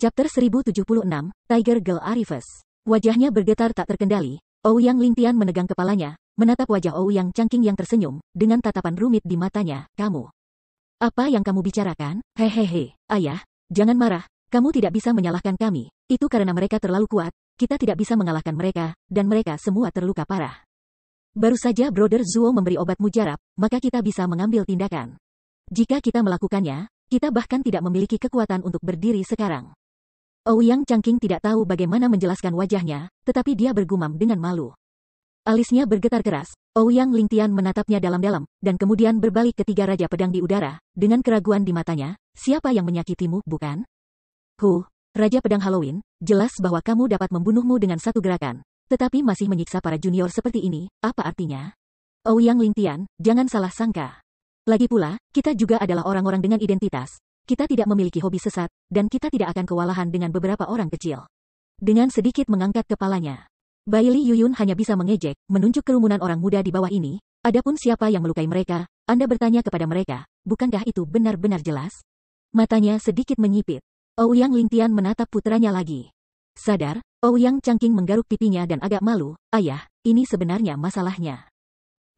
Chapter 1076, Tiger Girl Arifes. Wajahnya bergetar tak terkendali. Ouyang Lingtian menegang kepalanya, menatap wajah Ouyang Changqing yang tersenyum, dengan tatapan rumit di matanya. Kamu. Apa yang kamu bicarakan? Hehehe, ayah, jangan marah. Kamu tidak bisa menyalahkan kami. Itu karena mereka terlalu kuat, kita tidak bisa mengalahkan mereka, dan mereka semua terluka parah. Baru saja Brother Zuo memberi obat mujarab, maka kita bisa mengambil tindakan. Jika kita melakukannya, kita bahkan tidak memiliki kekuatan untuk berdiri sekarang. Ouyang Changqing tidak tahu bagaimana menjelaskan wajahnya, tetapi dia bergumam dengan malu. Alisnya bergetar keras, Ouyang Lingtian menatapnya dalam-dalam, dan kemudian berbalik ke tiga raja pedang di udara, dengan keraguan di matanya. Siapa yang menyakitimu, bukan? Raja Pedang Halloween, jelas bahwa kamu dapat membunuhmu dengan satu gerakan. Tetapi masih menyiksa para junior seperti ini, apa artinya? Ouyang Lingtian, jangan salah sangka. Lagi pula, kita juga adalah orang-orang dengan identitas. Kita tidak memiliki hobi sesat, dan kita tidak akan kewalahan dengan beberapa orang kecil. Dengan sedikit mengangkat kepalanya, Bailey Yuyun hanya bisa mengejek, menunjuk kerumunan orang muda di bawah ini. Adapun siapa yang melukai mereka, Anda bertanya kepada mereka, bukankah itu benar-benar jelas? Matanya sedikit menyipit. Ouyang Lingtian menatap putranya lagi. Sadar, Ouyang Changqing menggaruk pipinya dan agak malu. Ayah, ini sebenarnya masalahnya.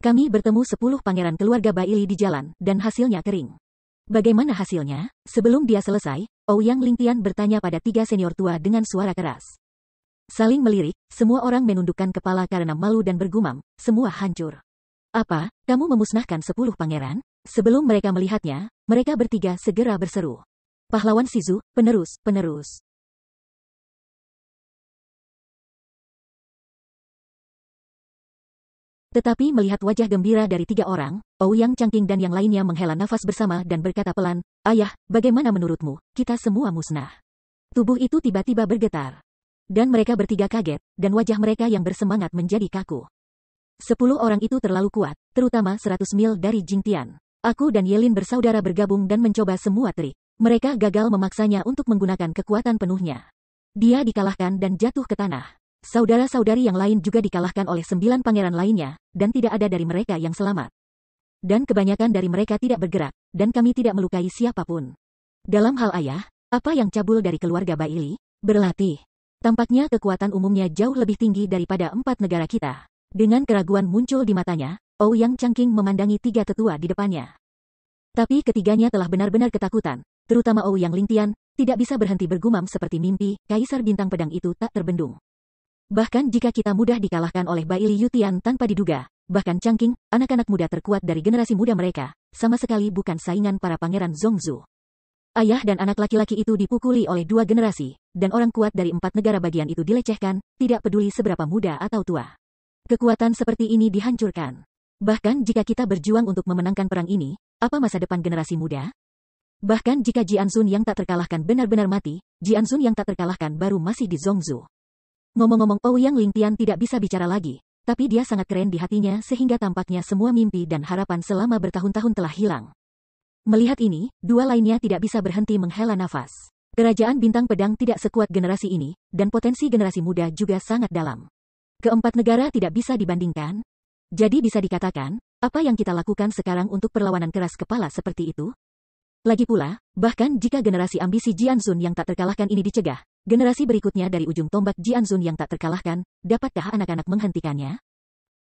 Kami bertemu 10 pangeran keluarga Bailey di jalan, dan hasilnya kering. Bagaimana hasilnya? Sebelum dia selesai, Ouyang Lingtian bertanya pada 3 senior tua dengan suara keras. Saling melirik, semua orang menundukkan kepala karena malu dan bergumam, semua hancur. Apa, kamu memusnahkan 10 pangeran? Sebelum mereka melihatnya, mereka bertiga segera berseru. Pahlawan Shizu, penerus. Tetapi melihat wajah gembira dari 3 orang, Ouyang Changqing dan yang lainnya menghela nafas bersama dan berkata pelan, Ayah, bagaimana menurutmu, kita semua musnah? Tubuh itu tiba-tiba bergetar. Dan mereka bertiga kaget, dan wajah mereka yang bersemangat menjadi kaku. 10 orang itu terlalu kuat, terutama 100 mil dari Jingtian. Aku dan Yelin bersaudara bergabung dan mencoba semua trik. Mereka gagal memaksanya untuk menggunakan kekuatan penuhnya. Dia dikalahkan dan jatuh ke tanah. Saudara-saudari yang lain juga dikalahkan oleh 9 pangeran lainnya, dan tidak ada dari mereka yang selamat. Dan kebanyakan dari mereka tidak bergerak, dan kami tidak melukai siapapun. Dalam hal ayah, apa yang cabul dari keluarga Bailey? Berlatih. Tampaknya kekuatan umumnya jauh lebih tinggi daripada 4 negara kita. Dengan keraguan muncul di matanya, Ouyang Changqing memandangi 3 tetua di depannya. Tapi ketiganya telah benar-benar ketakutan, terutama Ouyang Lingtian, tidak bisa berhenti bergumam seperti mimpi, Kaisar Bintang Pedang itu tak terbendung. Bahkan jika kita mudah dikalahkan oleh Bailey Yutian tanpa diduga, bahkan Changqing, anak-anak muda terkuat dari generasi muda mereka, sama sekali bukan saingan para pangeran Zhongzhou. Ayah dan anak laki-laki itu dipukuli oleh 2 generasi, dan orang kuat dari 4 negara bagian itu dilecehkan, tidak peduli seberapa muda atau tua. Kekuatan seperti ini dihancurkan. Bahkan jika kita berjuang untuk memenangkan perang ini, apa masa depan generasi muda? Bahkan jika Jianxun yang tak terkalahkan benar-benar mati, Jianxun yang tak terkalahkan baru masih di Zhongzhou. Ngomong-ngomong, Ouyang Lingtian tidak bisa bicara lagi, tapi dia sangat keren di hatinya sehingga tampaknya semua mimpi dan harapan selama bertahun-tahun telah hilang. Melihat ini, 2 lainnya tidak bisa berhenti menghela nafas. Kerajaan Bintang Pedang tidak sekuat generasi ini, dan potensi generasi muda juga sangat dalam. Keempat negara tidak bisa dibandingkan. Jadi bisa dikatakan, apa yang kita lakukan sekarang untuk perlawanan keras kepala seperti itu? Lagi pula, bahkan jika generasi ambisi Jianxun yang tak terkalahkan ini dicegah, generasi berikutnya dari ujung tombak Jianxun yang tak terkalahkan, dapatkah anak-anak menghentikannya?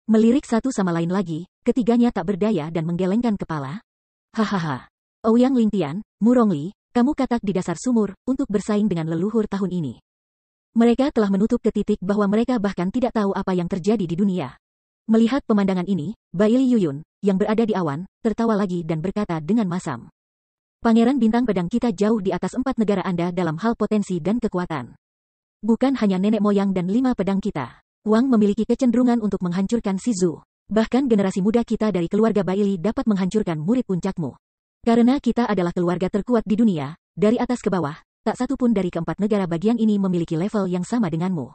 Melirik satu sama lain lagi, ketiganya tak berdaya dan menggelengkan kepala. Hahaha. Ouyang Lingtian, Murongli, kamu katak di dasar sumur, untuk bersaing dengan leluhur tahun ini. Mereka telah menutup ke titik bahwa mereka bahkan tidak tahu apa yang terjadi di dunia. Melihat pemandangan ini, Bailey Yuyun, yang berada di awan, tertawa lagi dan berkata dengan masam. Pangeran Bintang Pedang kita jauh di atas 4 negara Anda dalam hal potensi dan kekuatan. Bukan hanya nenek moyang dan 5 pedang kita. Wang memiliki kecenderungan untuk menghancurkan Shizu. Bahkan generasi muda kita dari keluarga Bailey dapat menghancurkan murid puncakmu. Karena kita adalah keluarga terkuat di dunia, dari atas ke bawah, tak satu pun dari keempat negara bagian ini memiliki level yang sama denganmu.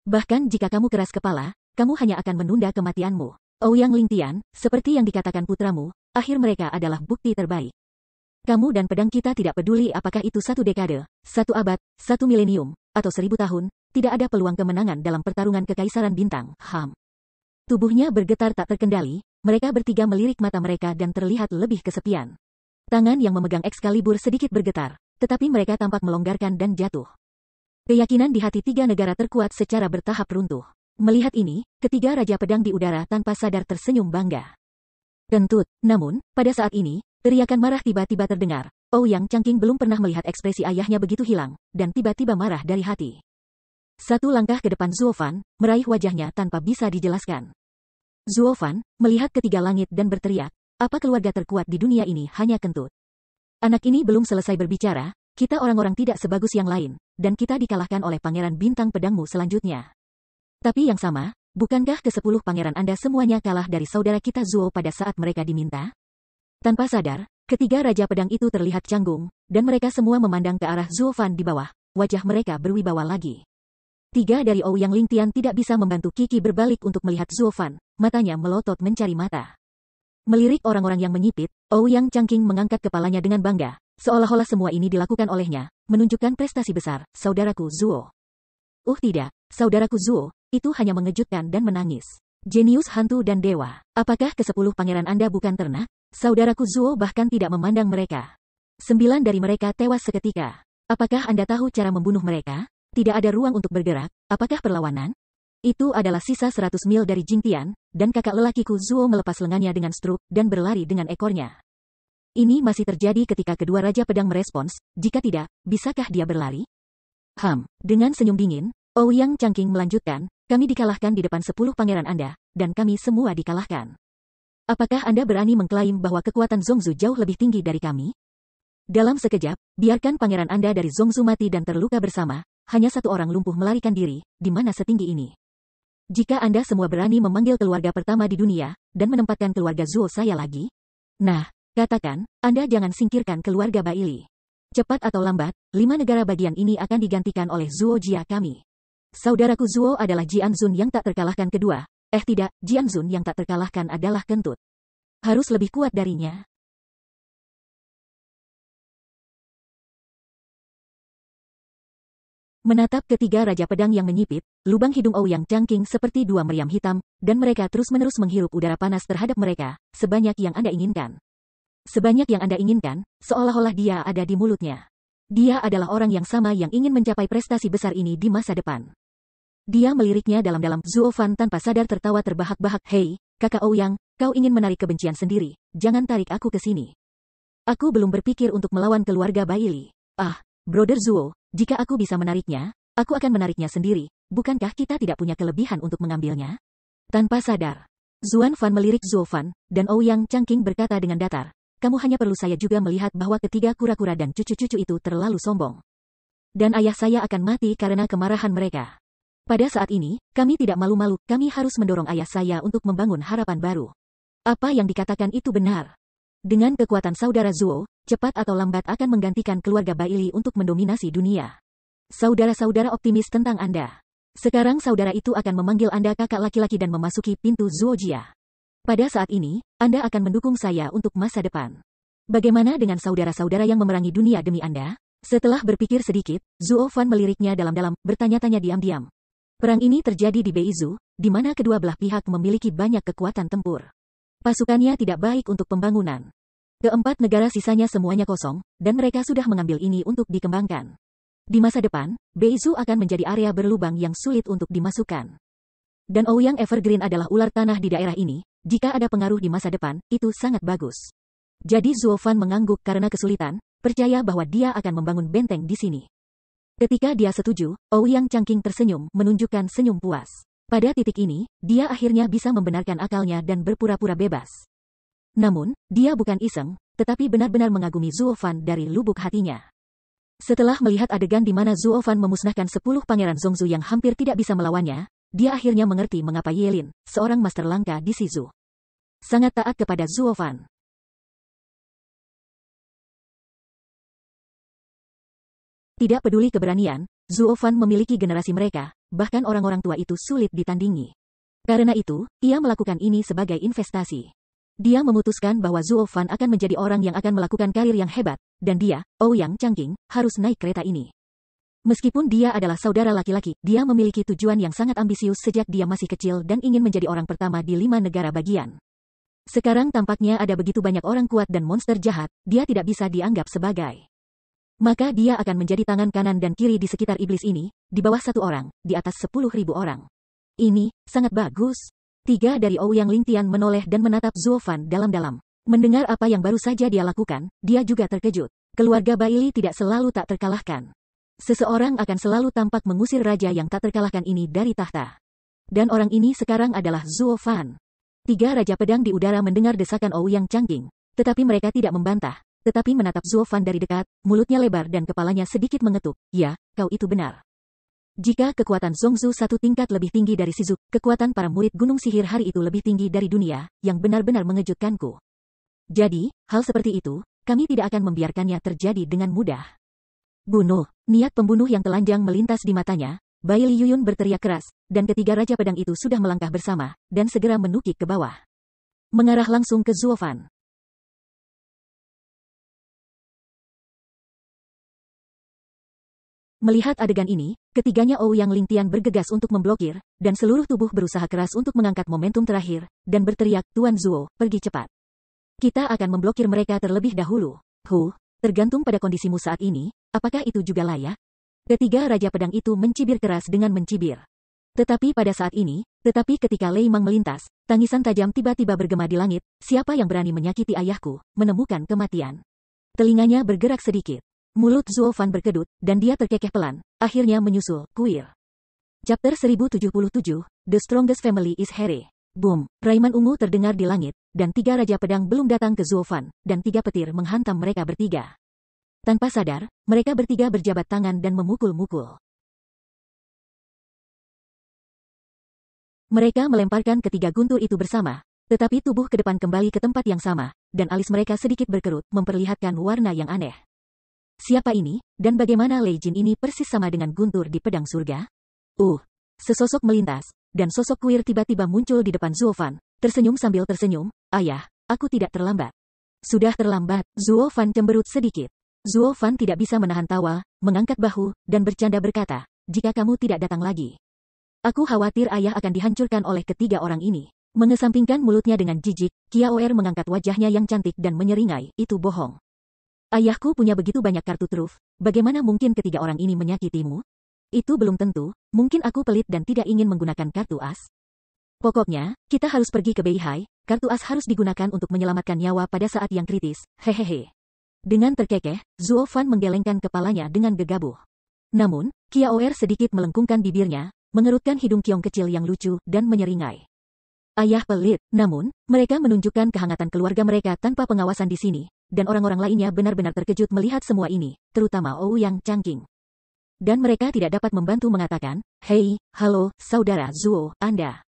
Bahkan jika kamu keras kepala, kamu hanya akan menunda kematianmu. Ouyang Lingtian, seperti yang dikatakan putramu, akhir mereka adalah bukti terbaik. Kamu dan pedang kita tidak peduli apakah itu 1 dekade, 1 abad, 1 milenium, atau 1000 tahun, tidak ada peluang kemenangan dalam pertarungan kekaisaran bintang. Tubuhnya bergetar tak terkendali, mereka bertiga melirik mata mereka dan terlihat lebih kesepian. Tangan yang memegang Excalibur sedikit bergetar, tetapi mereka tampak melonggarkan dan jatuh. Keyakinan di hati tiga negara terkuat secara bertahap runtuh. Melihat ini, ketiga Raja Pedang di udara tanpa sadar tersenyum bangga. Kentut, namun, pada saat ini, teriakan marah tiba-tiba terdengar. Ouyang Changqing belum pernah melihat ekspresi ayahnya begitu hilang, dan tiba-tiba marah dari hati. Satu langkah ke depan Zuo Fan, meraih wajahnya tanpa bisa dijelaskan. Zuo Fan melihat ketiga langit dan berteriak, apa keluarga terkuat di dunia ini hanya kentut. Anak ini belum selesai berbicara, kita orang-orang tidak sebagus yang lain, dan kita dikalahkan oleh Pangeran Bintang Pedangmu selanjutnya. Tapi yang sama, bukankah ke-10 pangeran Anda semuanya kalah dari saudara kita Zuo pada saat mereka diminta? Tanpa sadar, ketiga Raja Pedang itu terlihat canggung, dan mereka semua memandang ke arah Zuo Fan di bawah, wajah mereka berwibawa lagi. Tiga dari Ouyang Lingtian tidak bisa membantu Kiki berbalik untuk melihat Zuo Fan, matanya melotot mencari mata. Melirik orang-orang yang menyipit, Ouyang Changqing mengangkat kepalanya dengan bangga, seolah-olah semua ini dilakukan olehnya, menunjukkan prestasi besar, saudaraku Zuo. Tidak, saudaraku Zuo, itu hanya mengejutkan dan menangis. Jenius hantu dan dewa, apakah ke-10 pangeran Anda bukan ternak? Saudaraku Zuo bahkan tidak memandang mereka. 9 dari mereka tewas seketika. Apakah Anda tahu cara membunuh mereka? Tidak ada ruang untuk bergerak, apakah perlawanan? Itu adalah sisa 100 mil dari Jingtian, dan kakak lelakiku Zuo melepas lengannya dengan struk, dan berlari dengan ekornya. Ini masih terjadi ketika kedua Raja Pedang merespons, jika tidak, bisakah dia berlari? Dengan senyum dingin, Ouyang Changqing melanjutkan, kami dikalahkan di depan 10 pangeran Anda, dan kami semua dikalahkan. Apakah Anda berani mengklaim bahwa kekuatan Zongzu jauh lebih tinggi dari kami? Dalam sekejap, biarkan pangeran Anda dari Zongzu mati dan terluka bersama, hanya satu orang lumpuh melarikan diri, di mana setinggi ini. Jika Anda semua berani memanggil keluarga pertama di dunia, dan menempatkan keluarga Zuo saya lagi, nah, katakan, Anda jangan singkirkan keluarga Baili. Cepat atau lambat, 5 negara bagian ini akan digantikan oleh Zuo Jia kami. Saudaraku Zuo adalah Jianzun yang tak terkalahkan kedua. Tidak, Jianzun yang tak terkalahkan adalah kentut. Harus lebih kuat darinya. Menatap ketiga Raja Pedang yang menyipit, lubang hidung Ouyang Changqing seperti dua meriam hitam, dan mereka terus-menerus menghirup udara panas terhadap mereka, sebanyak yang Anda inginkan. Sebanyak yang Anda inginkan, seolah-olah dia ada di mulutnya. Dia adalah orang yang sama yang ingin mencapai prestasi besar ini di masa depan. Dia meliriknya dalam-dalam. Zuo Fan tanpa sadar tertawa terbahak-bahak. Hei, kakak Ouyang, kau ingin menarik kebencian sendiri, jangan tarik aku ke sini. Aku belum berpikir untuk melawan keluarga Baili. Brother Zuo, jika aku bisa menariknya, aku akan menariknya sendiri, bukankah kita tidak punya kelebihan untuk mengambilnya? Tanpa sadar, Zuan Fan melirik Zuo Fan, dan Ouyang Changqing berkata dengan datar, kamu hanya perlu saya juga melihat bahwa ketiga kura-kura dan cucu-cucu itu terlalu sombong. Dan ayah saya akan mati karena kemarahan mereka. Pada saat ini, kami tidak malu-malu, kami harus mendorong ayah saya untuk membangun harapan baru. Apa yang dikatakan itu benar. Dengan kekuatan saudara Zuo, cepat atau lambat akan menggantikan keluarga Baili untuk mendominasi dunia. Saudara-saudara optimis tentang Anda. Sekarang saudara itu akan memanggil Anda kakak laki-laki dan memasuki pintu Zuo Jia. Pada saat ini, Anda akan mendukung saya untuk masa depan. Bagaimana dengan saudara-saudara yang memerangi dunia demi Anda? Setelah berpikir sedikit, Zuo Fan meliriknya dalam-dalam, bertanya-tanya diam-diam. Perang ini terjadi di Beizu, di mana kedua belah pihak memiliki banyak kekuatan tempur. Pasukannya tidak baik untuk pembangunan. Keempat negara sisanya semuanya kosong, dan mereka sudah mengambil ini untuk dikembangkan. Di masa depan, Beizu akan menjadi area berlubang yang sulit untuk dimasukkan. Dan Ouyang Evergreen adalah ular tanah di daerah ini, jika ada pengaruh di masa depan, itu sangat bagus. Jadi Zuo Fan mengangguk karena kesulitan, percaya bahwa dia akan membangun benteng di sini. Ketika dia setuju, Ouyang Changqing tersenyum, menunjukkan senyum puas. Pada titik ini, dia akhirnya bisa membenarkan akalnya dan berpura-pura bebas. Namun, dia bukan iseng, tetapi benar-benar mengagumi Zuo Fan dari lubuk hatinya. Setelah melihat adegan di mana Zuo Fan memusnahkan 10 pangeran Zongzu yang hampir tidak bisa melawannya, dia akhirnya mengerti mengapa Yelin, seorang master langka di Shizu, sangat taat kepada Zuo Fan. Tidak peduli keberanian, Zuo Fan memiliki generasi mereka, bahkan orang-orang tua itu sulit ditandingi. Karena itu, ia melakukan ini sebagai investasi. Dia memutuskan bahwa Zuo Fan akan menjadi orang yang akan melakukan karir yang hebat, dan dia, Ouyang Changqing, harus naik kereta ini. Meskipun dia adalah saudara laki-laki, dia memiliki tujuan yang sangat ambisius sejak dia masih kecil dan ingin menjadi orang pertama di 5 negara bagian. Sekarang tampaknya ada begitu banyak orang kuat dan monster jahat, dia tidak bisa dianggap sebagai Maka dia akan menjadi tangan kanan dan kiri di sekitar iblis ini, di bawah 1 orang, di atas 10.000 orang. Ini, sangat bagus. 3 dari Ouyang Lingtian menoleh dan menatap Zuo Fan dalam-dalam. Mendengar apa yang baru saja dia lakukan, dia juga terkejut. Keluarga Baili tidak selalu tak terkalahkan. Seseorang akan selalu tampak mengusir raja yang tak terkalahkan ini dari tahta. Dan orang ini sekarang adalah Zuo Fan. 3 Raja Pedang di udara mendengar desakan Ouyang Changqing, tetapi mereka tidak membantah, tetapi menatap Zuo Fan dari dekat, mulutnya lebar dan kepalanya sedikit mengetuk. Ya, kau itu benar. Jika kekuatan Zhongzu 1 tingkat lebih tinggi dari Shizuk, kekuatan para murid Gunung Sihir hari itu lebih tinggi dari dunia, yang benar-benar mengejutkanku. Jadi, hal seperti itu, kami tidak akan membiarkannya terjadi dengan mudah. Bunuh, niat pembunuh yang telanjang melintas di matanya, Bai Li Yuyun berteriak keras, dan ketiga Raja Pedang itu sudah melangkah bersama, dan segera menukik ke bawah. Mengarah langsung ke Zuo Fan. Melihat adegan ini, ketiganya Ouyang Lingtian bergegas untuk memblokir, dan seluruh tubuh berusaha keras untuk mengangkat momentum terakhir, dan berteriak, Tuan Zuo, pergi cepat. Kita akan memblokir mereka terlebih dahulu. Tergantung pada kondisimu saat ini, apakah itu juga layak? Ketiga Raja Pedang itu mencibir keras dengan mencibir. Tetapi pada saat ini, ketika Lei Mang melintas, tangisan tajam tiba-tiba bergema di langit, siapa yang berani menyakiti ayahku, menemukan kematian. Telinganya bergerak sedikit. Mulut Zuo Fan berkedut, dan dia terkekeh pelan, akhirnya menyusul, kuir. Chapter 1077, The Strongest Family is Here. Boom, raiman ungu terdengar di langit, dan 3 Raja Pedang belum datang ke Zuo Fan, dan 3 petir menghantam mereka bertiga. Tanpa sadar, mereka bertiga berjabat tangan dan memukul-mukul. Mereka melemparkan ketiga guntur itu bersama, tetapi tubuh ke depan kembali ke tempat yang sama, dan alis mereka sedikit berkerut, memperlihatkan warna yang aneh. Siapa ini, dan bagaimana Lei Jin ini persis sama dengan guntur di pedang surga? Sesosok melintas, dan sosok kuir tiba-tiba muncul di depan Zuo Fan, tersenyum sambil tersenyum, ayah, aku tidak terlambat. Sudah terlambat, Zuo Fan cemberut sedikit. Zuo Fan tidak bisa menahan tawa, mengangkat bahu, dan bercanda berkata, jika kamu tidak datang lagi. Aku khawatir ayah akan dihancurkan oleh ketiga orang ini. Mengesampingkan mulutnya dengan jijik, Qiaoer mengangkat wajahnya yang cantik dan menyeringai, itu bohong. Ayahku punya begitu banyak kartu truf, bagaimana mungkin ketiga orang ini menyakitimu? Itu belum tentu, mungkin aku pelit dan tidak ingin menggunakan kartu as. Pokoknya, kita harus pergi ke Beihai, kartu as harus digunakan untuk menyelamatkan nyawa pada saat yang kritis, hehehe. Dengan terkekeh, Zuo Fan menggelengkan kepalanya dengan gegabah. Namun, Qiaoer sedikit melengkungkan bibirnya, mengerutkan hidung Kiong kecil yang lucu, dan menyeringai. Ayah pelit, namun, mereka menunjukkan kehangatan keluarga mereka tanpa pengawasan di sini, dan orang-orang lainnya benar-benar terkejut melihat semua ini, terutama Ouyang Changqing. Dan mereka tidak dapat membantu mengatakan, hei, halo, saudara Zuo, Anda.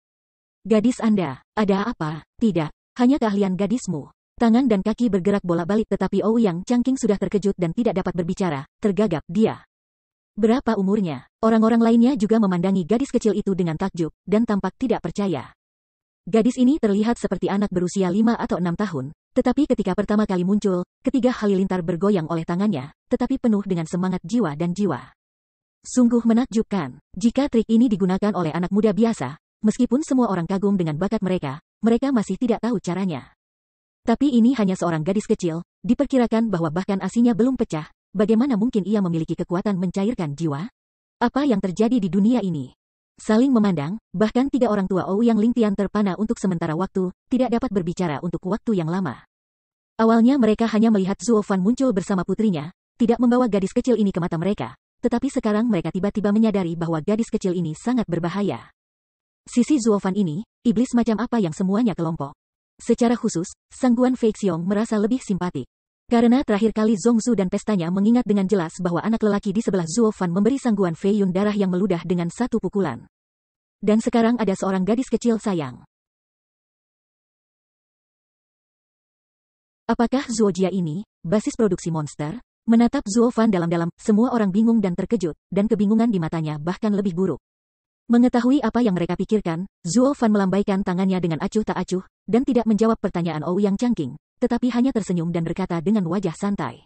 Gadis Anda, ada apa? Tidak, hanya keahlian gadismu. Tangan dan kaki bergerak bolak-balik tetapi Ouyang Changqing sudah terkejut dan tidak dapat berbicara, tergagap dia. Berapa umurnya? Orang-orang lainnya juga memandangi gadis kecil itu dengan takjub, dan tampak tidak percaya. Gadis ini terlihat seperti anak berusia 5 atau 6 tahun, tetapi ketika pertama kali muncul, ketiga halilintar bergoyang oleh tangannya, tetapi penuh dengan semangat jiwa dan jiwa. Sungguh menakjubkan. Jika trik ini digunakan oleh anak muda biasa, meskipun semua orang kagum dengan bakat mereka, mereka masih tidak tahu caranya. Tapi ini hanya seorang gadis kecil, diperkirakan bahwa bahkan asinya belum pecah, bagaimana mungkin ia memiliki kekuatan mencairkan jiwa? Apa yang terjadi di dunia ini? Saling memandang, bahkan 3 orang tua Ouyang Lingtian terpana untuk sementara waktu, tidak dapat berbicara untuk waktu yang lama. Awalnya mereka hanya melihat Zuo Fan muncul bersama putrinya, tidak membawa gadis kecil ini ke mata mereka. Tetapi sekarang mereka tiba-tiba menyadari bahwa gadis kecil ini sangat berbahaya. Sisi Zuo Fan ini, iblis macam apa yang semuanya kelompok. Secara khusus, Sangguan Fei Xiong merasa lebih simpatik. Karena terakhir kali Zhongzu dan pestanya mengingat dengan jelas bahwa anak lelaki di sebelah Zuo Fan memberi Sangguan Fei Yun darah yang meludah dengan satu pukulan. Dan sekarang ada seorang gadis kecil sayang. Apakah Zuo Jia ini, basis produksi monster? Menatap Zuo Fan dalam-dalam, semua orang bingung dan terkejut, dan kebingungan di matanya bahkan lebih buruk. Mengetahui apa yang mereka pikirkan, Zuo Fan melambaikan tangannya dengan acuh tak acuh, dan tidak menjawab pertanyaan Ouyang Changqing, tetapi hanya tersenyum dan berkata dengan wajah santai.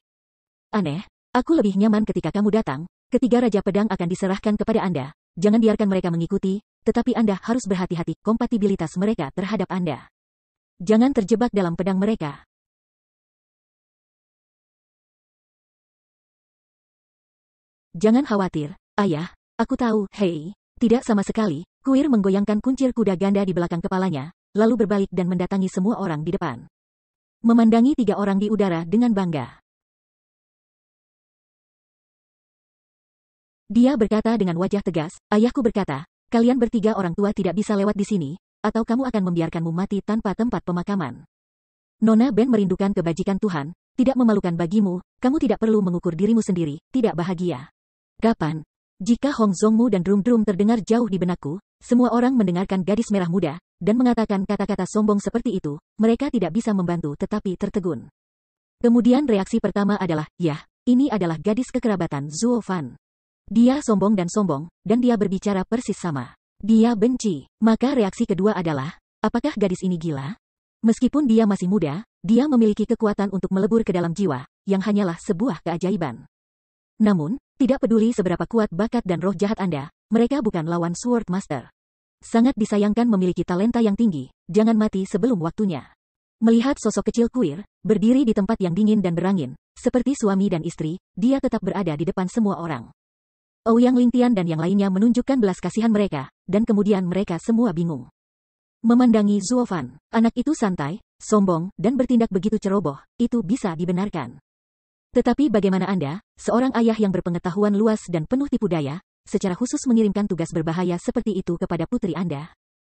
Aneh, aku lebih nyaman ketika kamu datang, ketiga Raja Pedang akan diserahkan kepada Anda, jangan biarkan mereka mengikuti, tetapi Anda harus berhati-hati kompatibilitas mereka terhadap Anda. Jangan terjebak dalam pedang mereka. Jangan khawatir, ayah, aku tahu, hei. Tidak sama sekali, kuil menggoyangkan kuncir kuda ganda di belakang kepalanya, lalu berbalik dan mendatangi semua orang di depan. Memandangi 3 orang di udara dengan bangga. Dia berkata dengan wajah tegas, ayahku berkata, kalian bertiga orang tua tidak bisa lewat di sini, atau kamu akan membiarkanmu mati tanpa tempat pemakaman. Nona Ben merindukan kebajikan Tuhan, tidak memalukan bagimu, kamu tidak perlu mengukur dirimu sendiri, tidak bahagia. Kapan? Jika Hong Zongmu dan drum-drum terdengar jauh di benakku, semua orang mendengarkan gadis merah muda, dan mengatakan kata-kata sombong seperti itu, mereka tidak bisa membantu tetapi tertegun. Kemudian reaksi pertama adalah, yah, ini adalah gadis kekerabatan Zuo Fan. Dia sombong, dan dia berbicara persis sama. Dia benci. Maka reaksi kedua adalah, apakah gadis ini gila? Meskipun dia masih muda, dia memiliki kekuatan untuk melebur ke dalam jiwa, yang hanyalah sebuah keajaiban. Namun, tidak peduli seberapa kuat bakat dan roh jahat Anda, mereka bukan lawan Sword Master. Sangat disayangkan memiliki talenta yang tinggi, jangan mati sebelum waktunya. Melihat sosok kecil kuil, berdiri di tempat yang dingin dan berangin, seperti suami dan istri, dia tetap berada di depan semua orang. Ouyang Lingtian dan yang lainnya menunjukkan belas kasihan mereka, dan kemudian mereka semua bingung. Memandangi Zuo Fan, anak itu santai, sombong, dan bertindak begitu ceroboh, itu bisa dibenarkan. Tetapi bagaimana Anda, seorang ayah yang berpengetahuan luas dan penuh tipu daya, secara khusus mengirimkan tugas berbahaya seperti itu kepada putri Anda?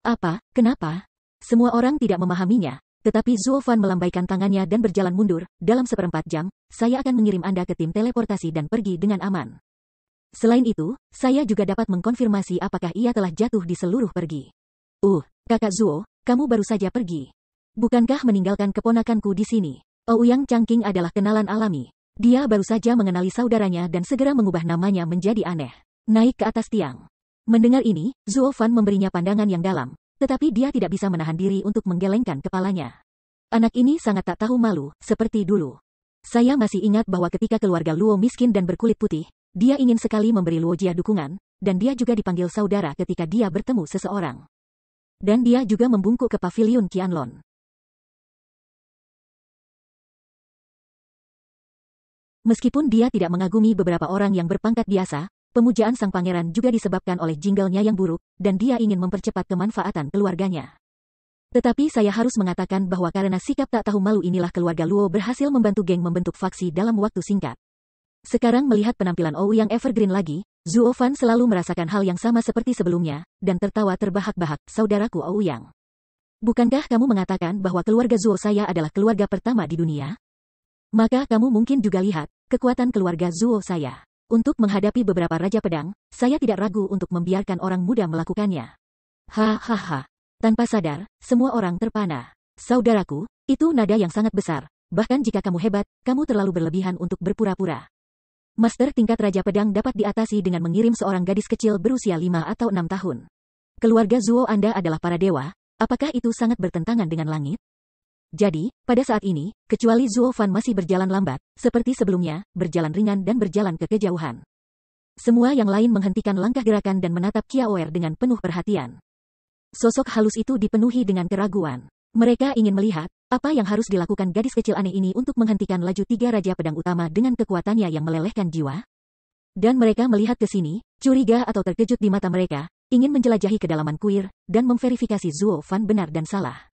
Apa? Kenapa? Semua orang tidak memahaminya, tetapi Zuo Fan melambaikan tangannya dan berjalan mundur, dalam 1/4 jam, saya akan mengirim Anda ke tim teleportasi dan pergi dengan aman. Selain itu, saya juga dapat mengkonfirmasi apakah ia telah jatuh di seluruh pergi. Kakak Zuo, kamu baru saja pergi. Bukankah meninggalkan keponakanku di sini? Ouyang Changqing adalah kenalan alami. Dia baru saja mengenali saudaranya dan segera mengubah namanya menjadi aneh. Naik ke atas tiang. Mendengar ini, Zuo Fan memberinya pandangan yang dalam, tetapi dia tidak bisa menahan diri untuk menggelengkan kepalanya. Anak ini sangat tak tahu malu, seperti dulu. Saya masih ingat bahwa ketika keluarga Luo miskin dan berkulit putih, dia ingin sekali memberi Luo Jia dukungan, dan dia juga dipanggil saudara ketika dia bertemu seseorang. Dan dia juga membungkuk ke paviliun Qianlong. Meskipun dia tidak mengagumi beberapa orang yang berpangkat biasa, pemujaan sang pangeran juga disebabkan oleh jinglenya yang buruk, dan dia ingin mempercepat kemanfaatan keluarganya. Tetapi saya harus mengatakan bahwa karena sikap tak tahu malu inilah keluarga Luo berhasil membantu geng membentuk faksi dalam waktu singkat. Sekarang melihat penampilan Ouyang Evergreen lagi, Zuo Fan selalu merasakan hal yang sama seperti sebelumnya, dan tertawa terbahak-bahak, saudaraku Ouyang. Bukankah kamu mengatakan bahwa keluarga Zuo saya adalah keluarga pertama di dunia? Maka kamu mungkin juga lihat, kekuatan keluarga Zuo saya. Untuk menghadapi beberapa raja pedang, saya tidak ragu untuk membiarkan orang muda melakukannya. Hahaha. Tanpa sadar, semua orang terpana. Saudaraku, itu nada yang sangat besar. Bahkan jika kamu hebat, kamu terlalu berlebihan untuk berpura-pura. Master tingkat Raja Pedang dapat diatasi dengan mengirim seorang gadis kecil berusia 5 atau 6 tahun. Keluarga Zuo Anda adalah para dewa, apakah itu sangat bertentangan dengan langit? Jadi, pada saat ini, kecuali Zuo Fan masih berjalan lambat, seperti sebelumnya, berjalan ringan dan berjalan ke kejauhan. Semua yang lain menghentikan langkah gerakan dan menatap Qiaoer dengan penuh perhatian. Sosok halus itu dipenuhi dengan keraguan. Mereka ingin melihat, apa yang harus dilakukan gadis kecil aneh ini untuk menghentikan laju 3 Raja Pedang Utama dengan kekuatannya yang melelehkan jiwa? Dan mereka melihat ke sini, curiga atau terkejut di mata mereka, ingin menjelajahi kedalaman kuil, dan memverifikasi Zuo Fan benar dan salah.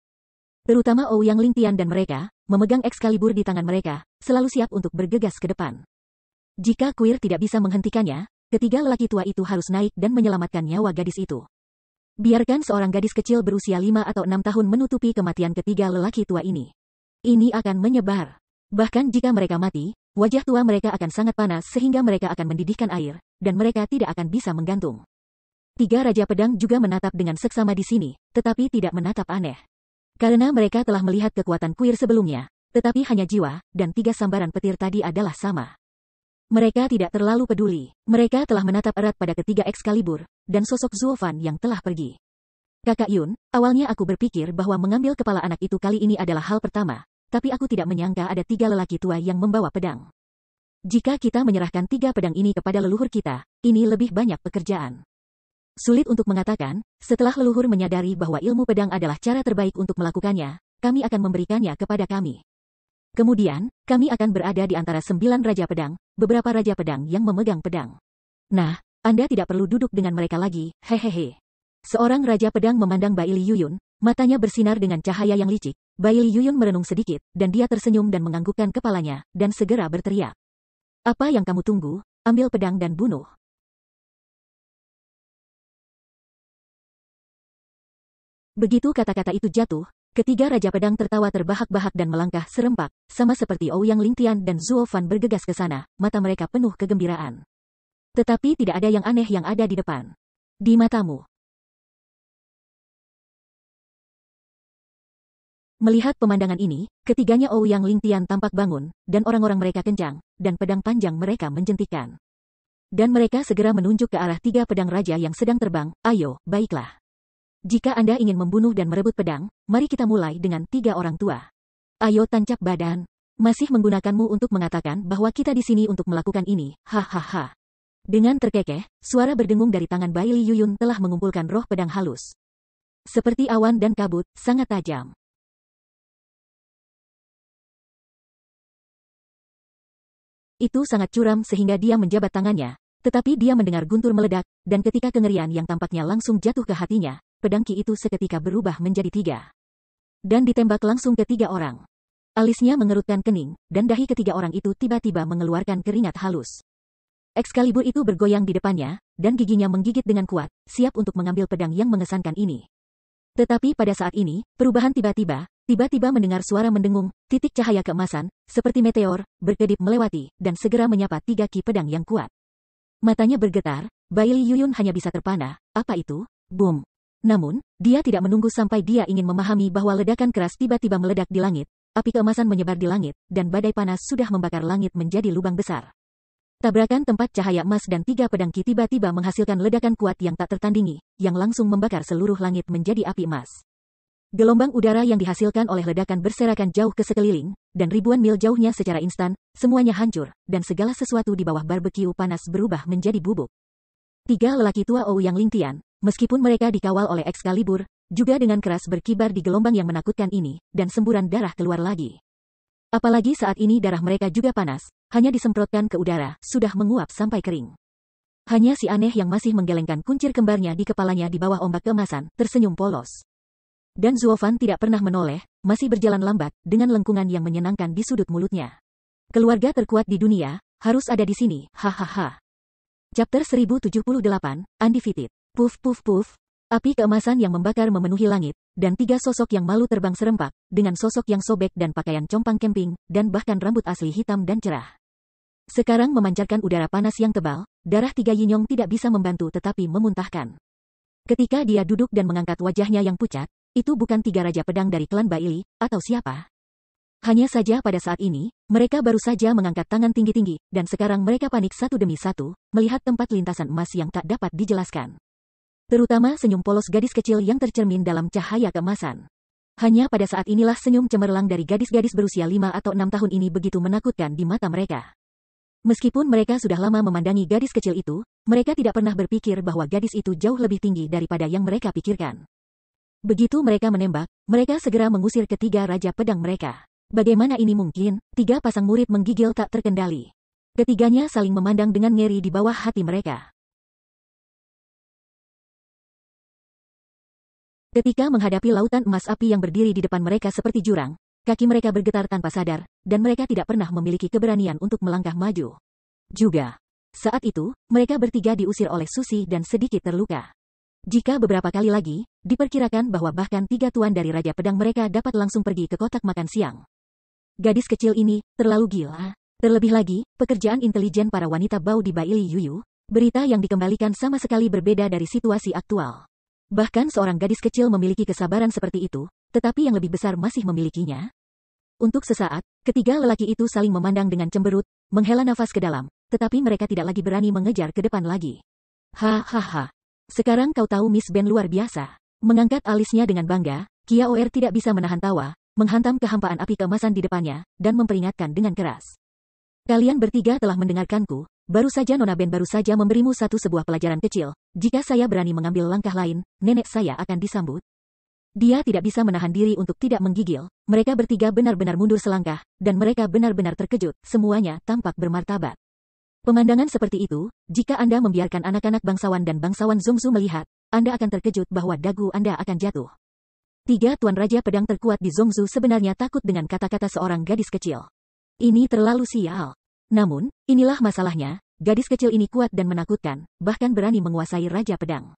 Terutama Ouyang Lingtian dan mereka, memegang Excalibur di tangan mereka, selalu siap untuk bergegas ke depan. Jika kuil tidak bisa menghentikannya, ketiga lelaki tua itu harus naik dan menyelamatkan nyawa gadis itu. Biarkan seorang gadis kecil berusia 5 atau 6 tahun menutupi kematian ketiga lelaki tua ini. Ini akan menyebar. Bahkan jika mereka mati, wajah tua mereka akan sangat panas sehingga mereka akan mendidihkan air, dan mereka tidak akan bisa menggantung. 3 Raja Pedang juga menatap dengan seksama di sini, tetapi tidak menatap aneh. Karena mereka telah melihat kekuatan kuil sebelumnya, tetapi hanya jiwa, dan 3 sambaran petir tadi adalah sama. Mereka tidak terlalu peduli. Mereka telah menatap erat pada ketiga Excalibur, dan sosok Zuo Fan yang telah pergi. Kakak Yun, awalnya aku berpikir bahwa mengambil kepala anak itu kali ini adalah hal pertama, tapi aku tidak menyangka ada 3 lelaki tua yang membawa pedang. Jika kita menyerahkan 3 pedang ini kepada leluhur kita, ini lebih banyak pekerjaan. Sulit untuk mengatakan, setelah leluhur menyadari bahwa ilmu pedang adalah cara terbaik untuk melakukannya, kami akan memberikannya kepada kami. Kemudian, kami akan berada di antara 9 Raja Pedang, beberapa Raja Pedang yang memegang pedang. Nah, Anda tidak perlu duduk dengan mereka lagi, hehehe. Seorang Raja Pedang memandang Bai Li Yuyun, matanya bersinar dengan cahaya yang licik. Bai Li Yuyun merenung sedikit, dan dia tersenyum dan menganggukkan kepalanya, dan segera berteriak. Apa yang kamu tunggu? Ambil pedang dan bunuh. Begitu kata-kata itu jatuh, ketiga Raja Pedang tertawa terbahak-bahak dan melangkah serempak, sama seperti Ouyang Lingtian dan Zuo Fan bergegas ke sana, mata mereka penuh kegembiraan. Tetapi tidak ada yang aneh yang ada di depan. Di matamu. Melihat pemandangan ini, ketiganya Ouyang Lingtian tampak bangun, dan orang-orang mereka kencang, dan pedang panjang mereka menjentikan. Dan mereka segera menunjuk ke arah tiga pedang raja yang sedang terbang. Ayo, baiklah. Jika Anda ingin membunuh dan merebut pedang, mari kita mulai dengan tiga orang tua. Ayo tancap badan. Masih menggunakanmu untuk mengatakan bahwa kita di sini untuk melakukan ini, hahaha. Dengan terkekeh, suara berdengung dari tangan Bai Li Yuyun telah mengumpulkan roh pedang halus. Seperti awan dan kabut, sangat tajam. Itu sangat curam sehingga dia menjabat tangannya, tetapi dia mendengar guntur meledak, dan ketika kengerian yang tampaknya langsung jatuh ke hatinya, pedang Ki itu seketika berubah menjadi tiga. Dan ditembak langsung ke tiga orang. Alisnya mengerutkan kening, dan dahi ketiga orang itu tiba-tiba mengeluarkan keringat halus. Excalibur itu bergoyang di depannya, dan giginya menggigit dengan kuat, siap untuk mengambil pedang yang mengesankan ini. Tetapi pada saat ini, perubahan tiba-tiba mendengar suara mendengung, titik cahaya keemasan, seperti meteor, berkedip melewati, dan segera menyapa tiga ki pedang yang kuat. Matanya bergetar, Bai Li Yuyun hanya bisa terpana, apa itu? Boom! Namun, dia tidak menunggu sampai dia ingin memahami bahwa ledakan keras tiba-tiba meledak di langit, api keemasan menyebar di langit, dan badai panas sudah membakar langit menjadi lubang besar. Tabrakan tempat cahaya emas dan tiga pedang Ki tiba-tiba menghasilkan ledakan kuat yang tak tertandingi, yang langsung membakar seluruh langit menjadi api emas. Gelombang udara yang dihasilkan oleh ledakan berserakan jauh ke sekeliling, dan ribuan mil jauhnya secara instan, semuanya hancur, dan segala sesuatu di bawah barbeque panas berubah menjadi bubuk. Tiga lelaki tua Ouyang Lingtian, meskipun mereka dikawal oleh Excalibur, juga dengan keras berkibar di gelombang yang menakutkan ini, dan semburan darah keluar lagi. Apalagi saat ini darah mereka juga panas, hanya disemprotkan ke udara, sudah menguap sampai kering. Hanya si aneh yang masih menggelengkan kuncir kembarnya di kepalanya di bawah ombak keemasan, tersenyum polos. Dan Zuo Fan tidak pernah menoleh, masih berjalan lambat, dengan lengkungan yang menyenangkan di sudut mulutnya. Keluarga terkuat di dunia, harus ada di sini, hahaha. Chapter 1078, Undefeated. Puff puff puff, api keemasan yang membakar memenuhi langit, dan tiga sosok yang malu terbang serempak, dengan sosok yang sobek dan pakaian compang camping, dan bahkan rambut asli hitam dan cerah. Sekarang memancarkan udara panas yang tebal, darah tiga Yinyong tidak bisa membantu tetapi memuntahkan. Ketika dia duduk dan mengangkat wajahnya yang pucat, itu bukan tiga raja pedang dari klan Bai Li, atau siapa? Hanya saja pada saat ini, mereka baru saja mengangkat tangan tinggi-tinggi, dan sekarang mereka panik satu demi satu, melihat tempat lintasan emas yang tak dapat dijelaskan. Terutama senyum polos gadis kecil yang tercermin dalam cahaya keemasan. Hanya pada saat inilah senyum cemerlang dari gadis-gadis berusia 5 atau 6 tahun ini begitu menakutkan di mata mereka. Meskipun mereka sudah lama memandangi gadis kecil itu, mereka tidak pernah berpikir bahwa gadis itu jauh lebih tinggi daripada yang mereka pikirkan. Begitu mereka menembak, mereka segera mengusir ketiga raja pedang mereka. Bagaimana ini mungkin? Tiga pasang murid menggigil tak terkendali. Ketiganya saling memandang dengan ngeri di bawah hati mereka. Ketika menghadapi lautan emas api yang berdiri di depan mereka seperti jurang, kaki mereka bergetar tanpa sadar, dan mereka tidak pernah memiliki keberanian untuk melangkah maju. Juga, saat itu, mereka bertiga diusir oleh Susi dan sedikit terluka. Jika beberapa kali lagi, diperkirakan bahwa bahkan tiga tuan dari Raja Pedang mereka dapat langsung pergi ke kotak makan siang. Gadis kecil ini, terlalu gila. Terlebih lagi, pekerjaan intelijen para wanita bau di Bai Li Yuyu, berita yang dikembalikan sama sekali berbeda dari situasi aktual. Bahkan seorang gadis kecil memiliki kesabaran seperti itu, tetapi yang lebih besar masih memilikinya. Untuk sesaat, ketiga lelaki itu saling memandang dengan cemberut, menghela nafas ke dalam, tetapi mereka tidak lagi berani mengejar ke depan lagi. Hahaha. Sekarang kau tahu Miss Ben luar biasa. Mengangkat alisnya dengan bangga, Kia Oer tidak bisa menahan tawa, menghantam kehampaan api keemasan di depannya, dan memperingatkan dengan keras. Kalian bertiga telah mendengarkanku, baru saja Nona Ben baru saja memberimu sebuah pelajaran kecil, jika saya berani mengambil langkah lain, nenek saya akan disambut. Dia tidak bisa menahan diri untuk tidak menggigil, mereka bertiga benar-benar mundur selangkah, dan mereka benar-benar terkejut, semuanya tampak bermartabat. Pemandangan seperti itu, jika Anda membiarkan anak-anak bangsawan dan bangsawan Zongzu melihat, Anda akan terkejut bahwa dagu Anda akan jatuh. 3 Tuan Raja Pedang terkuat di Zongzu sebenarnya takut dengan kata-kata seorang gadis kecil. Ini terlalu sial. Namun, inilah masalahnya, gadis kecil ini kuat dan menakutkan, bahkan berani menguasai Raja Pedang.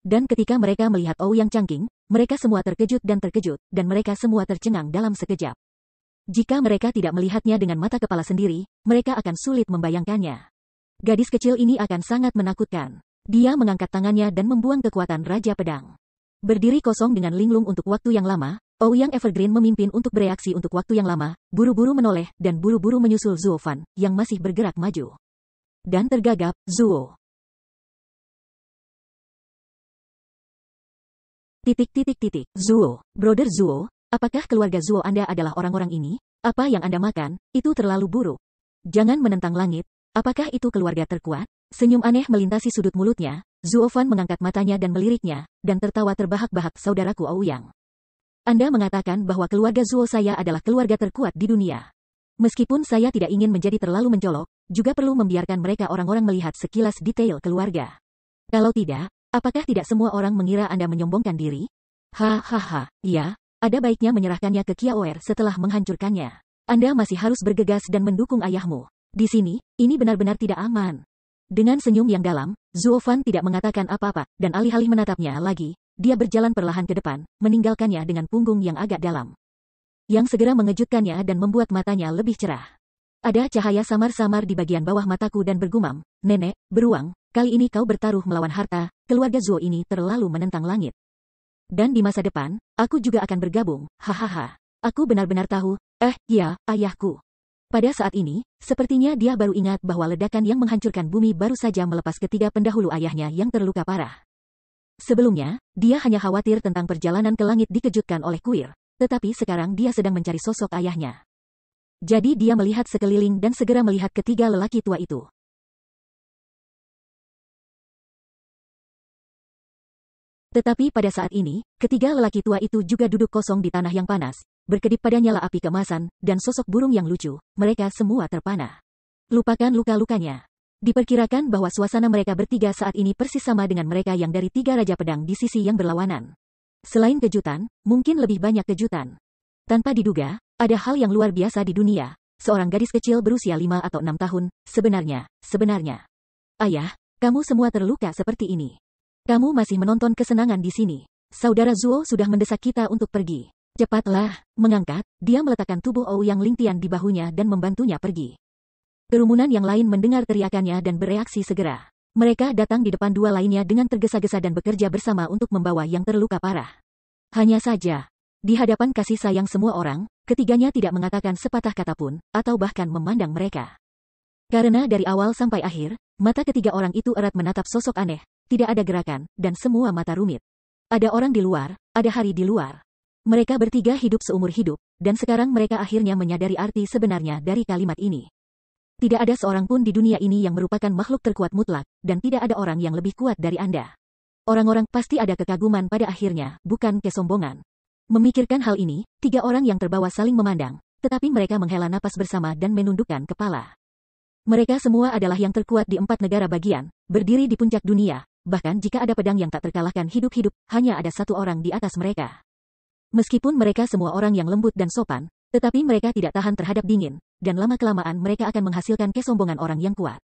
Dan ketika mereka melihat Ouyang Changqing, mereka semua terkejut, dan mereka semua tercengang dalam sekejap. Jika mereka tidak melihatnya dengan mata kepala sendiri, mereka akan sulit membayangkannya. Gadis kecil ini akan sangat menakutkan. Dia mengangkat tangannya dan membuang kekuatan Raja Pedang. Berdiri kosong dengan linglung untuk waktu yang lama, Ouyang Evergreen memimpin untuk bereaksi untuk waktu yang lama, buru-buru menoleh dan buru-buru menyusul Zuo Fan, yang masih bergerak maju. Dan tergagap, Zuo. Zuo, Brother Zuo, apakah keluarga Zuo Anda adalah orang-orang ini? Apa yang Anda makan, itu terlalu buruk. Jangan menentang langit, apakah itu keluarga terkuat? Senyum aneh melintasi sudut mulutnya, Zuo Fan mengangkat matanya dan meliriknya, dan tertawa terbahak-bahak. Saudaraku Ouyang. Anda mengatakan bahwa keluarga Zuo saya adalah keluarga terkuat di dunia. Meskipun saya tidak ingin menjadi terlalu mencolok, juga perlu membiarkan mereka orang-orang melihat sekilas detail keluarga. Kalau tidak, apakah tidak semua orang mengira Anda menyombongkan diri? Hahaha, iya, ada baiknya menyerahkannya ke Kiaoer setelah menghancurkannya. Anda masih harus bergegas dan mendukung ayahmu. Di sini, ini benar-benar tidak aman. Dengan senyum yang dalam, Zuo Fan tidak mengatakan apa-apa, dan alih-alih menatapnya lagi, dia berjalan perlahan ke depan, meninggalkannya dengan punggung yang agak dalam. Yang segera mengejutkannya dan membuat matanya lebih cerah. Ada cahaya samar-samar di bagian bawah mataku dan bergumam, "Nenek, beruang, kali ini kau bertaruh melawan harta, keluarga Zuo ini terlalu menentang langit. Dan di masa depan, aku juga akan bergabung, hahaha. Aku benar-benar tahu, ya, ayahku." Pada saat ini, sepertinya dia baru ingat bahwa ledakan yang menghancurkan bumi baru saja melepas ketiga pendahulu ayahnya yang terluka parah. Sebelumnya, dia hanya khawatir tentang perjalanan ke langit dikejutkan oleh kuil, tetapi sekarang dia sedang mencari sosok ayahnya. Jadi dia melihat sekeliling dan segera melihat ketiga lelaki tua itu. Tetapi pada saat ini, ketiga lelaki tua itu juga duduk kosong di tanah yang panas, berkedip pada nyala api keemasan, dan sosok burung yang lucu, mereka semua terpana. Lupakan luka-lukanya. Diperkirakan bahwa suasana mereka bertiga saat ini persis sama dengan mereka yang dari 3 Raja Pedang di sisi yang berlawanan. Selain kejutan, mungkin lebih banyak kejutan. Tanpa diduga, ada hal yang luar biasa di dunia. Seorang gadis kecil berusia 5 atau 6 tahun, sebenarnya. Ayah, kamu semua terluka seperti ini. Kamu masih menonton kesenangan di sini. Saudara Zuo sudah mendesak kita untuk pergi. Cepatlah, mengangkat, dia meletakkan tubuh Ouyang Lingtian di bahunya dan membantunya pergi. Kerumunan yang lain mendengar teriakannya dan bereaksi segera. Mereka datang di depan dua lainnya dengan tergesa-gesa dan bekerja bersama untuk membawa yang terluka parah. Hanya saja, di hadapan kasih sayang semua orang, ketiganya tidak mengatakan sepatah kata pun, atau bahkan memandang mereka. Karena dari awal sampai akhir, mata ketiga orang itu erat menatap sosok aneh, tidak ada gerakan, dan semua mata rumit. Ada orang di luar, ada hari di luar. Mereka bertiga hidup seumur hidup, dan sekarang mereka akhirnya menyadari arti sebenarnya dari kalimat ini. Tidak ada seorang pun di dunia ini yang merupakan makhluk terkuat mutlak, dan tidak ada orang yang lebih kuat dari Anda. Orang-orang pasti ada kekaguman pada akhirnya, bukan kesombongan. Memikirkan hal ini, 3 orang yang terbawa saling memandang, tetapi mereka menghela napas bersama dan menundukkan kepala. Mereka semua adalah yang terkuat di 4 negara bagian, berdiri di puncak dunia, bahkan jika ada pedang yang tak terkalahkan hidup-hidup, hanya ada satu orang di atas mereka. Meskipun mereka semua orang yang lembut dan sopan, tetapi mereka tidak tahan terhadap dingin, dan lama-kelamaan mereka akan menghasilkan kesombongan orang yang kuat.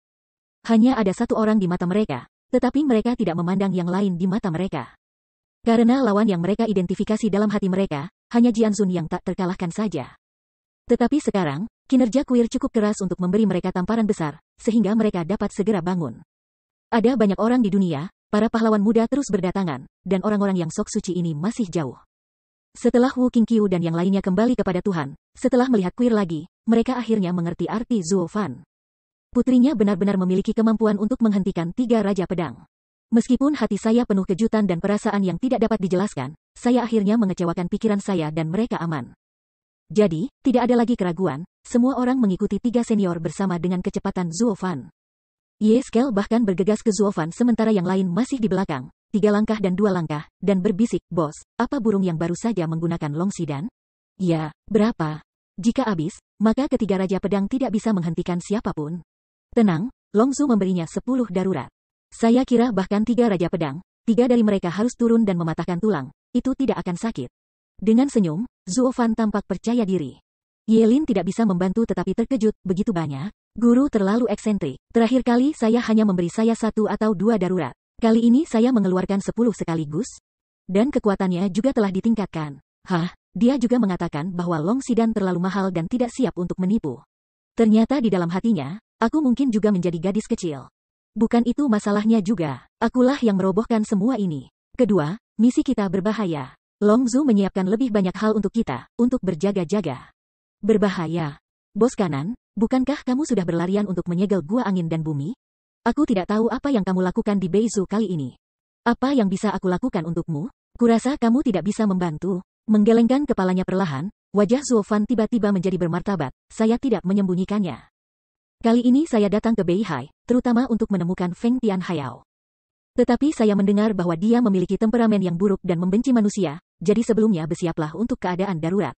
Hanya ada satu orang di mata mereka, tetapi mereka tidak memandang yang lain di mata mereka. Karena lawan yang mereka identifikasi dalam hati mereka, hanya Jianzun yang tak terkalahkan saja. Tetapi sekarang, kinerja kuil cukup keras untuk memberi mereka tamparan besar, sehingga mereka dapat segera bangun. Ada banyak orang di dunia, para pahlawan muda terus berdatangan, dan orang-orang yang sok suci ini masih jauh. Setelah Wu Qingqiu dan yang lainnya kembali kepada Tuhan, setelah melihat kuil lagi, mereka akhirnya mengerti arti Zuo Fan. Putrinya benar-benar memiliki kemampuan untuk menghentikan 3 Raja Pedang. Meskipun hati saya penuh kejutan dan perasaan yang tidak dapat dijelaskan, saya akhirnya mengecewakan pikiran saya dan mereka aman. Jadi, tidak ada lagi keraguan, semua orang mengikuti 3 senior bersama dengan kecepatan Zuo Fan. Ye Skel bahkan bergegas ke Zuo Fan sementara yang lain masih di belakang, 3 langkah dan 2 langkah, dan berbisik, "Bos, apa burung yang baru saja menggunakan Long Xidan?" "Ya, berapa?" "Jika habis, maka ketiga Raja Pedang tidak bisa menghentikan siapapun." "Tenang, Long Zhu memberinya 10 darurat. Saya kira bahkan 3 Raja Pedang, 3 dari mereka harus turun dan mematahkan tulang. Itu tidak akan sakit. Dengan senyum, Zuo Fan tampak percaya diri. Ye Lin tidak bisa membantu tetapi terkejut, begitu banyak. Guru terlalu eksentrik. Terakhir kali saya hanya memberi saya 1 atau 2 darurat. Kali ini saya mengeluarkan 10 sekaligus. Dan kekuatannya juga telah ditingkatkan. Hah, dia juga mengatakan bahwa Long Xidan terlalu mahal dan tidak siap untuk menipu. Ternyata di dalam hatinya, aku mungkin juga menjadi gadis kecil. Bukan itu masalahnya juga. Akulah yang merobohkan semua ini. Kedua, misi kita berbahaya. Long Zhu menyiapkan lebih banyak hal untuk kita, untuk berjaga-jaga. Berbahaya. Bos kanan, bukankah kamu sudah berlarian untuk menyegel gua angin dan bumi? Aku tidak tahu apa yang kamu lakukan di Beizu kali ini. Apa yang bisa aku lakukan untukmu? Kurasa kamu tidak bisa membantu. Menggelengkan kepalanya perlahan, wajah Zuo Fan tiba-tiba menjadi bermartabat. Saya tidak menyembunyikannya. Kali ini saya datang ke Beihai, terutama untuk menemukan Feng Tian Hayao. Tetapi saya mendengar bahwa dia memiliki temperamen yang buruk dan membenci manusia, jadi sebelumnya bersiaplah untuk keadaan darurat.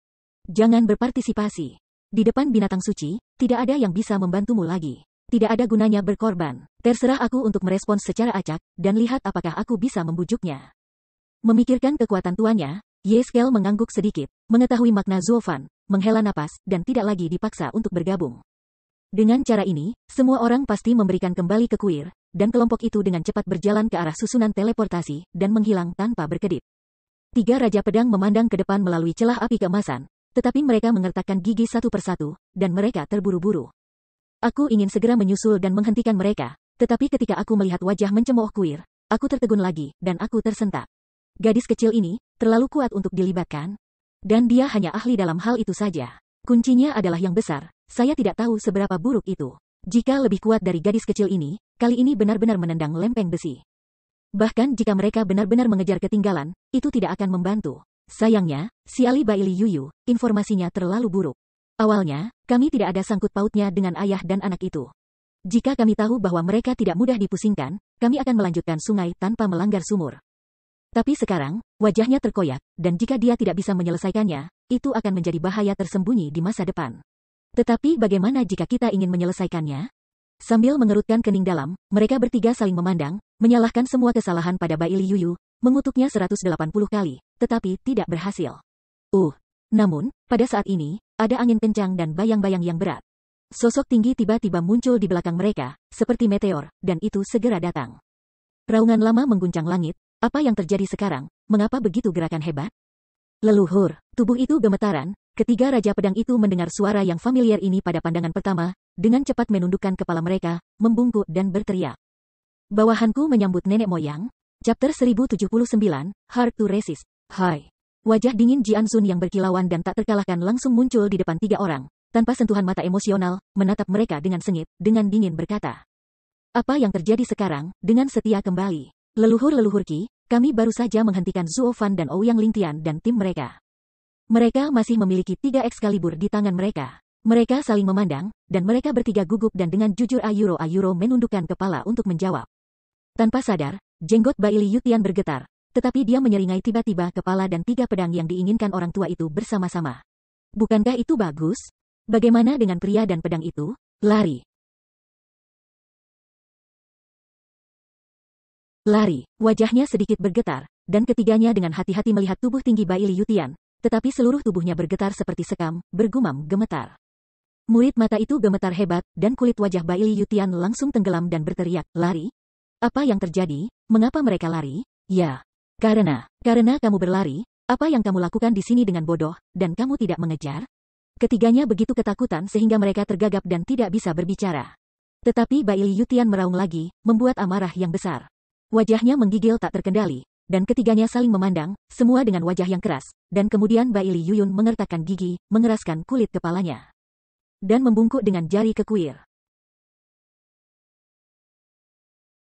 Jangan berpartisipasi. Di depan binatang suci, tidak ada yang bisa membantumu lagi. Tidak ada gunanya berkorban. Terserah aku untuk merespons secara acak, dan lihat apakah aku bisa membujuknya. Memikirkan kekuatan tuannya, Ye Skel mengangguk sedikit, mengetahui makna Zuo Fan, menghela napas, dan tidak lagi dipaksa untuk bergabung. Dengan cara ini, semua orang pasti memberikan kembali ke kuil, dan kelompok itu dengan cepat berjalan ke arah susunan teleportasi, dan menghilang tanpa berkedip. 3 Raja Pedang memandang ke depan melalui celah api keemasan, tetapi mereka mengertakkan gigi satu persatu, dan mereka terburu-buru. Aku ingin segera menyusul dan menghentikan mereka, tetapi ketika aku melihat wajah mencemooh kuil, aku tertegun lagi, dan aku tersentak. Gadis kecil ini, terlalu kuat untuk dilibatkan. Dan dia hanya ahli dalam hal itu saja. Kuncinya adalah yang besar, saya tidak tahu seberapa buruk itu. Jika lebih kuat dari gadis kecil ini, kali ini benar-benar menendang lempeng besi. Bahkan jika mereka benar-benar mengejar ketinggalan, itu tidak akan membantu. Sayangnya, si Ali Baili Yuyu, informasinya terlalu buruk. Awalnya, kami tidak ada sangkut pautnya dengan ayah dan anak itu. Jika kami tahu bahwa mereka tidak mudah dipusingkan, kami akan melanjutkan sungai tanpa melanggar sumur. Tapi sekarang, wajahnya terkoyak, dan jika dia tidak bisa menyelesaikannya, itu akan menjadi bahaya tersembunyi di masa depan. Tetapi bagaimana jika kita ingin menyelesaikannya? Sambil mengerutkan kening dalam, mereka bertiga saling memandang, menyalahkan semua kesalahan pada Baili Yuyu, mengutuknya 180 kali, tetapi tidak berhasil. Namun, pada saat ini, ada angin kencang dan bayang-bayang yang berat. Sosok tinggi tiba-tiba muncul di belakang mereka, seperti meteor, dan itu segera datang. Raungan lama mengguncang langit. Apa yang terjadi sekarang? Mengapa begitu gerakan hebat? Leluhur, tubuh itu gemetaran. Ketiga Raja Pedang itu mendengar suara yang familiar ini pada pandangan pertama, dengan cepat menundukkan kepala mereka, membungkuk dan berteriak. Bawahanku menyambut nenek moyang. Chapter 1079, Hard to Resist. Hai. Wajah dingin Jian Sun yang berkilauan dan tak terkalahkan langsung muncul di depan 3 orang. Tanpa sentuhan mata emosional, menatap mereka dengan sengit, dengan dingin berkata. Apa yang terjadi sekarang, dengan setia kembali. Leluhur-leluhur Qi, kami baru saja menghentikan Zuo Fan dan Ouyang Lingtian dan tim mereka. Mereka masih memiliki 3 Excalibur di tangan mereka. Mereka saling memandang, dan mereka bertiga gugup dan dengan jujur Ayuro menundukkan kepala untuk menjawab. Tanpa sadar, jenggot Baili Yutian bergetar, tetapi dia menyeringai tiba-tiba kepala dan 3 pedang yang diinginkan orang tua itu bersama-sama. Bukankah itu bagus? Bagaimana dengan pria dan pedang itu? Lari. Lari, wajahnya sedikit bergetar, dan ketiganya dengan hati-hati melihat tubuh tinggi Baili Yutian, tetapi seluruh tubuhnya bergetar seperti sekam, bergumam gemetar. Murid mata itu gemetar hebat, dan kulit wajah Baili Yutian langsung tenggelam dan berteriak, lari? Apa yang terjadi? Mengapa mereka lari? Ya, karena kamu berlari, apa yang kamu lakukan di sini dengan bodoh, dan kamu tidak mengejar? Ketiganya begitu ketakutan sehingga mereka tergagap dan tidak bisa berbicara. Tetapi Baili Yutian meraung lagi, membuat amarah yang besar. Wajahnya menggigil tak terkendali, dan ketiganya saling memandang, semua dengan wajah yang keras, dan kemudian Baili Yuyun mengertakkan gigi, mengeraskan kulit kepalanya. Dan membungkuk dengan jari ke kuil.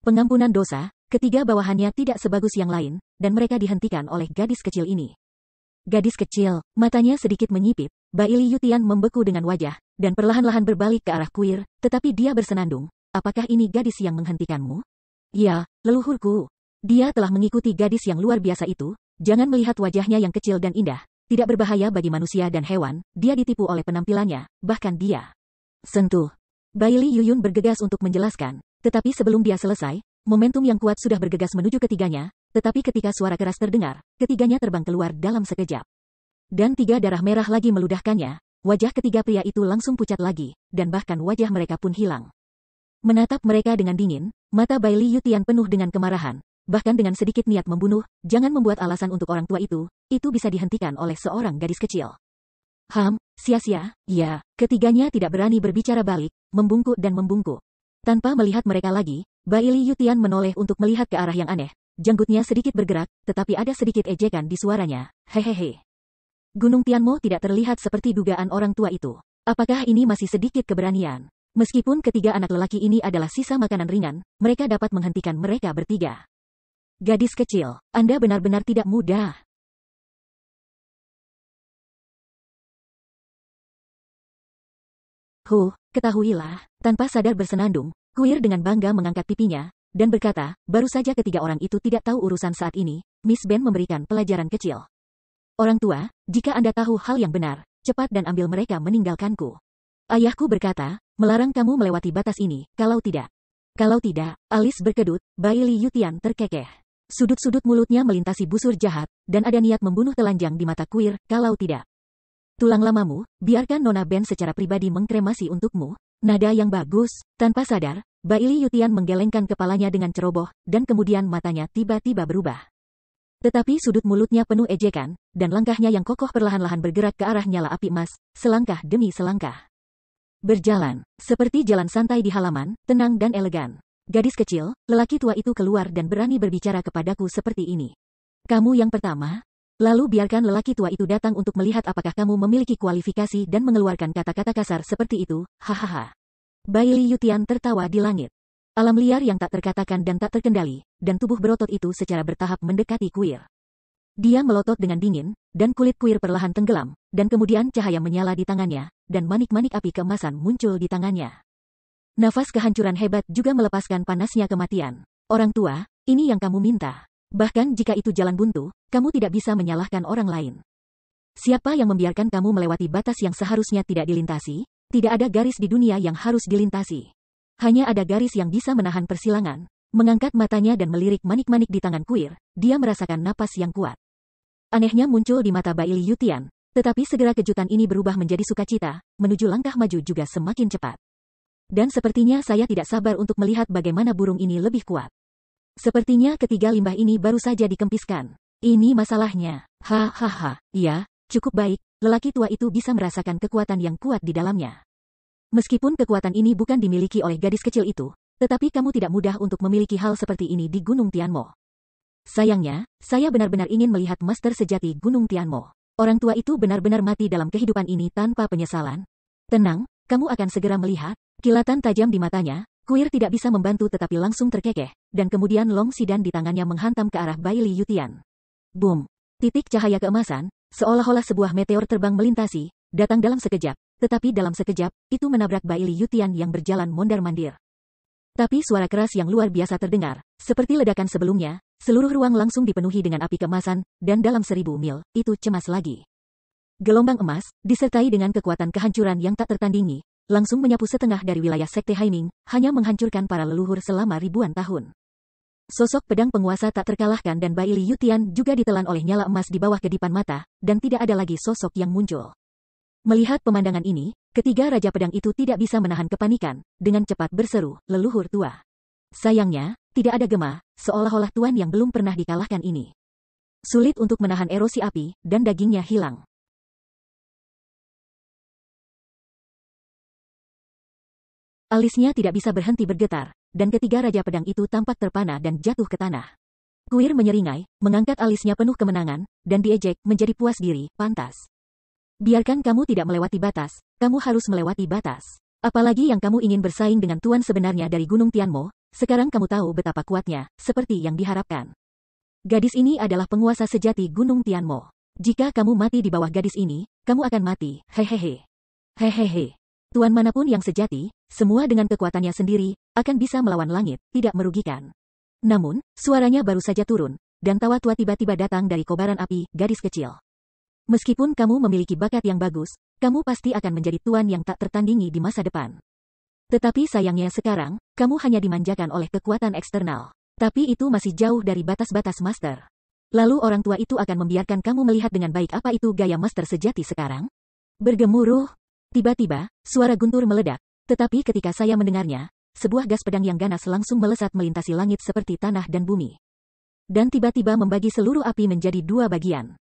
Pengampunan dosa, ketiga bawahannya tidak sebagus yang lain, dan mereka dihentikan oleh gadis kecil ini. Gadis kecil, matanya sedikit menyipit, Baili Yutian membeku dengan wajah, dan perlahan-lahan berbalik ke arah kuil, tetapi dia bersenandung, apakah ini gadis yang menghentikanmu? Ya, leluhurku. Dia telah mengikuti gadis yang luar biasa itu, jangan melihat wajahnya yang kecil dan indah, tidak berbahaya bagi manusia dan hewan, dia ditipu oleh penampilannya, bahkan dia sentuh. Bailey Yuyun bergegas untuk menjelaskan, tetapi sebelum dia selesai, momentum yang kuat sudah bergegas menuju ketiganya, tetapi ketika suara keras terdengar, ketiganya terbang keluar dalam sekejap. Dan 3 darah merah lagi meludahkannya, wajah ketiga pria itu langsung pucat lagi, dan bahkan wajah mereka pun hilang. Menatap mereka dengan dingin, mata Bailey Yutian penuh dengan kemarahan, bahkan dengan sedikit niat membunuh, jangan membuat alasan untuk orang tua itu bisa dihentikan oleh seorang gadis kecil. Sia-sia, ya, ketiganya tidak berani berbicara balik, membungkuk dan membungkuk. Tanpa melihat mereka lagi, Bailey Yutian menoleh untuk melihat ke arah yang aneh. Janggutnya sedikit bergerak, tetapi ada sedikit ejekan di suaranya. Hehehe. Gunung Tianmo tidak terlihat seperti dugaan orang tua itu. Apakah ini masih sedikit keberanian? Meskipun ketiga anak lelaki ini adalah sisa makanan ringan, mereka dapat menghentikan mereka bertiga. Gadis kecil, Anda benar-benar tidak mudah. Ketahuilah, tanpa sadar bersenandung, Kuir dengan bangga mengangkat pipinya, dan berkata, baru saja ketiga orang itu tidak tahu urusan saat ini, Miss Ben memberikan pelajaran kecil. Orang tua, jika Anda tahu hal yang benar, cepat dan ambil mereka meninggalkanku. Ayahku berkata, melarang kamu melewati batas ini, kalau tidak, alis berkedut, Bailey Yutian terkekeh. Sudut-sudut mulutnya melintasi busur jahat, dan ada niat membunuh telanjang di mata Kuir, kalau tidak. Tulang lamamu, biarkan Nona Ben secara pribadi mengkremasi untukmu. Nada yang bagus. Tanpa sadar, Bailey Yutian menggelengkan kepalanya dengan ceroboh, dan kemudian matanya tiba-tiba berubah. Tetapi sudut mulutnya penuh ejekan, dan langkahnya yang kokoh perlahan-lahan bergerak ke arah nyala api emas, selangkah demi selangkah. Berjalan, seperti jalan santai di halaman, tenang dan elegan. Gadis kecil, lelaki tua itu keluar dan berani berbicara kepadaku seperti ini. Kamu yang pertama? Lalu biarkan lelaki tua itu datang untuk melihat apakah kamu memiliki kualifikasi dan mengeluarkan kata-kata kasar seperti itu, hahaha. Bailey Yutian tertawa di langit. Alam liar yang tak terkatakan dan tak terkendali, dan tubuh berotot itu secara bertahap mendekati Kuir. Dia melotot dengan dingin, dan kulit Kuir perlahan tenggelam, dan kemudian cahaya menyala di tangannya, dan manik-manik api keemasan muncul di tangannya. Nafas kehancuran hebat juga melepaskan panasnya kematian. Orang tua, ini yang kamu minta. Bahkan jika itu jalan buntu, kamu tidak bisa menyalahkan orang lain. Siapa yang membiarkan kamu melewati batas yang seharusnya tidak dilintasi? Tidak ada garis di dunia yang harus dilintasi. Hanya ada garis yang bisa menahan persilangan. Mengangkat matanya dan melirik manik-manik di tangan Kuir, dia merasakan napas yang kuat. Anehnya muncul di mata Bailey Yutian, tetapi segera kejutan ini berubah menjadi sukacita, menuju langkah maju juga semakin cepat. Dan sepertinya saya tidak sabar untuk melihat bagaimana burung ini lebih kuat. Sepertinya ketiga limbah ini baru saja dikempiskan. Ini masalahnya. Hahaha. Iya, cukup baik, lelaki tua itu bisa merasakan kekuatan yang kuat di dalamnya. Meskipun kekuatan ini bukan dimiliki oleh gadis kecil itu, tetapi kamu tidak mudah untuk memiliki hal seperti ini di Gunung Tianmo. Sayangnya, saya benar-benar ingin melihat master sejati Gunung Tianmo. Orang tua itu benar-benar mati dalam kehidupan ini tanpa penyesalan. Tenang, kamu akan segera melihat. Kilatan tajam di matanya, Kuir tidak bisa membantu tetapi langsung terkekeh, dan kemudian Long Sidan di tangannya menghantam ke arah Bailey Yutian. Boom! Titik cahaya keemasan, seolah-olah sebuah meteor terbang melintasi, datang dalam sekejap, tetapi dalam sekejap, itu menabrak Bailey Yutian yang berjalan mondar-mandir. Tapi suara keras yang luar biasa terdengar, seperti ledakan sebelumnya, seluruh ruang langsung dipenuhi dengan api keemasan, dan dalam 1000 mil, itu cemas lagi. Gelombang emas, disertai dengan kekuatan kehancuran yang tak tertandingi, langsung menyapu setengah dari wilayah Sekte Haiming, hanya menghancurkan para leluhur selama ribuan tahun. Sosok pedang penguasa tak terkalahkan dan Bailey Yutian juga ditelan oleh nyala emas di bawah kedipan mata, dan tidak ada lagi sosok yang muncul. Melihat pemandangan ini, ketiga Raja Pedang itu tidak bisa menahan kepanikan, dengan cepat berseru, leluhur tua. Sayangnya, tidak ada gema, seolah-olah tuan yang belum pernah dikalahkan ini. Sulit untuk menahan erosi api, dan dagingnya hilang. Alisnya tidak bisa berhenti bergetar, dan ketiga Raja Pedang itu tampak terpana dan jatuh ke tanah. Kuir menyeringai, mengangkat alisnya penuh kemenangan, dan diejek menjadi puas diri, pantas. Biarkan kamu tidak melewati batas, kamu harus melewati batas. Apalagi yang kamu ingin bersaing dengan tuan sebenarnya dari Gunung Tianmo, sekarang kamu tahu betapa kuatnya, seperti yang diharapkan. Gadis ini adalah penguasa sejati Gunung Tianmo. Jika kamu mati di bawah gadis ini, kamu akan mati, hehehe. Hehehe. Tuan manapun yang sejati, semua dengan kekuatannya sendiri, akan bisa melawan langit, tidak merugikan. Namun, suaranya baru saja turun, dan tawa tua tiba-tiba datang dari kobaran api, gadis kecil. Meskipun kamu memiliki bakat yang bagus, kamu pasti akan menjadi tuan yang tak tertandingi di masa depan. Tetapi sayangnya sekarang, kamu hanya dimanjakan oleh kekuatan eksternal. Tapi itu masih jauh dari batas-batas master. Lalu orang tua itu akan membiarkan kamu melihat dengan baik apa itu gaya master sejati sekarang? Bergemuruh. Tiba-tiba, suara guntur meledak. Tetapi ketika saya mendengarnya, sebuah gas pedang yang ganas langsung melesat melintasi langit seperti tanah dan bumi. Dan tiba-tiba membagi seluruh api menjadi dua bagian.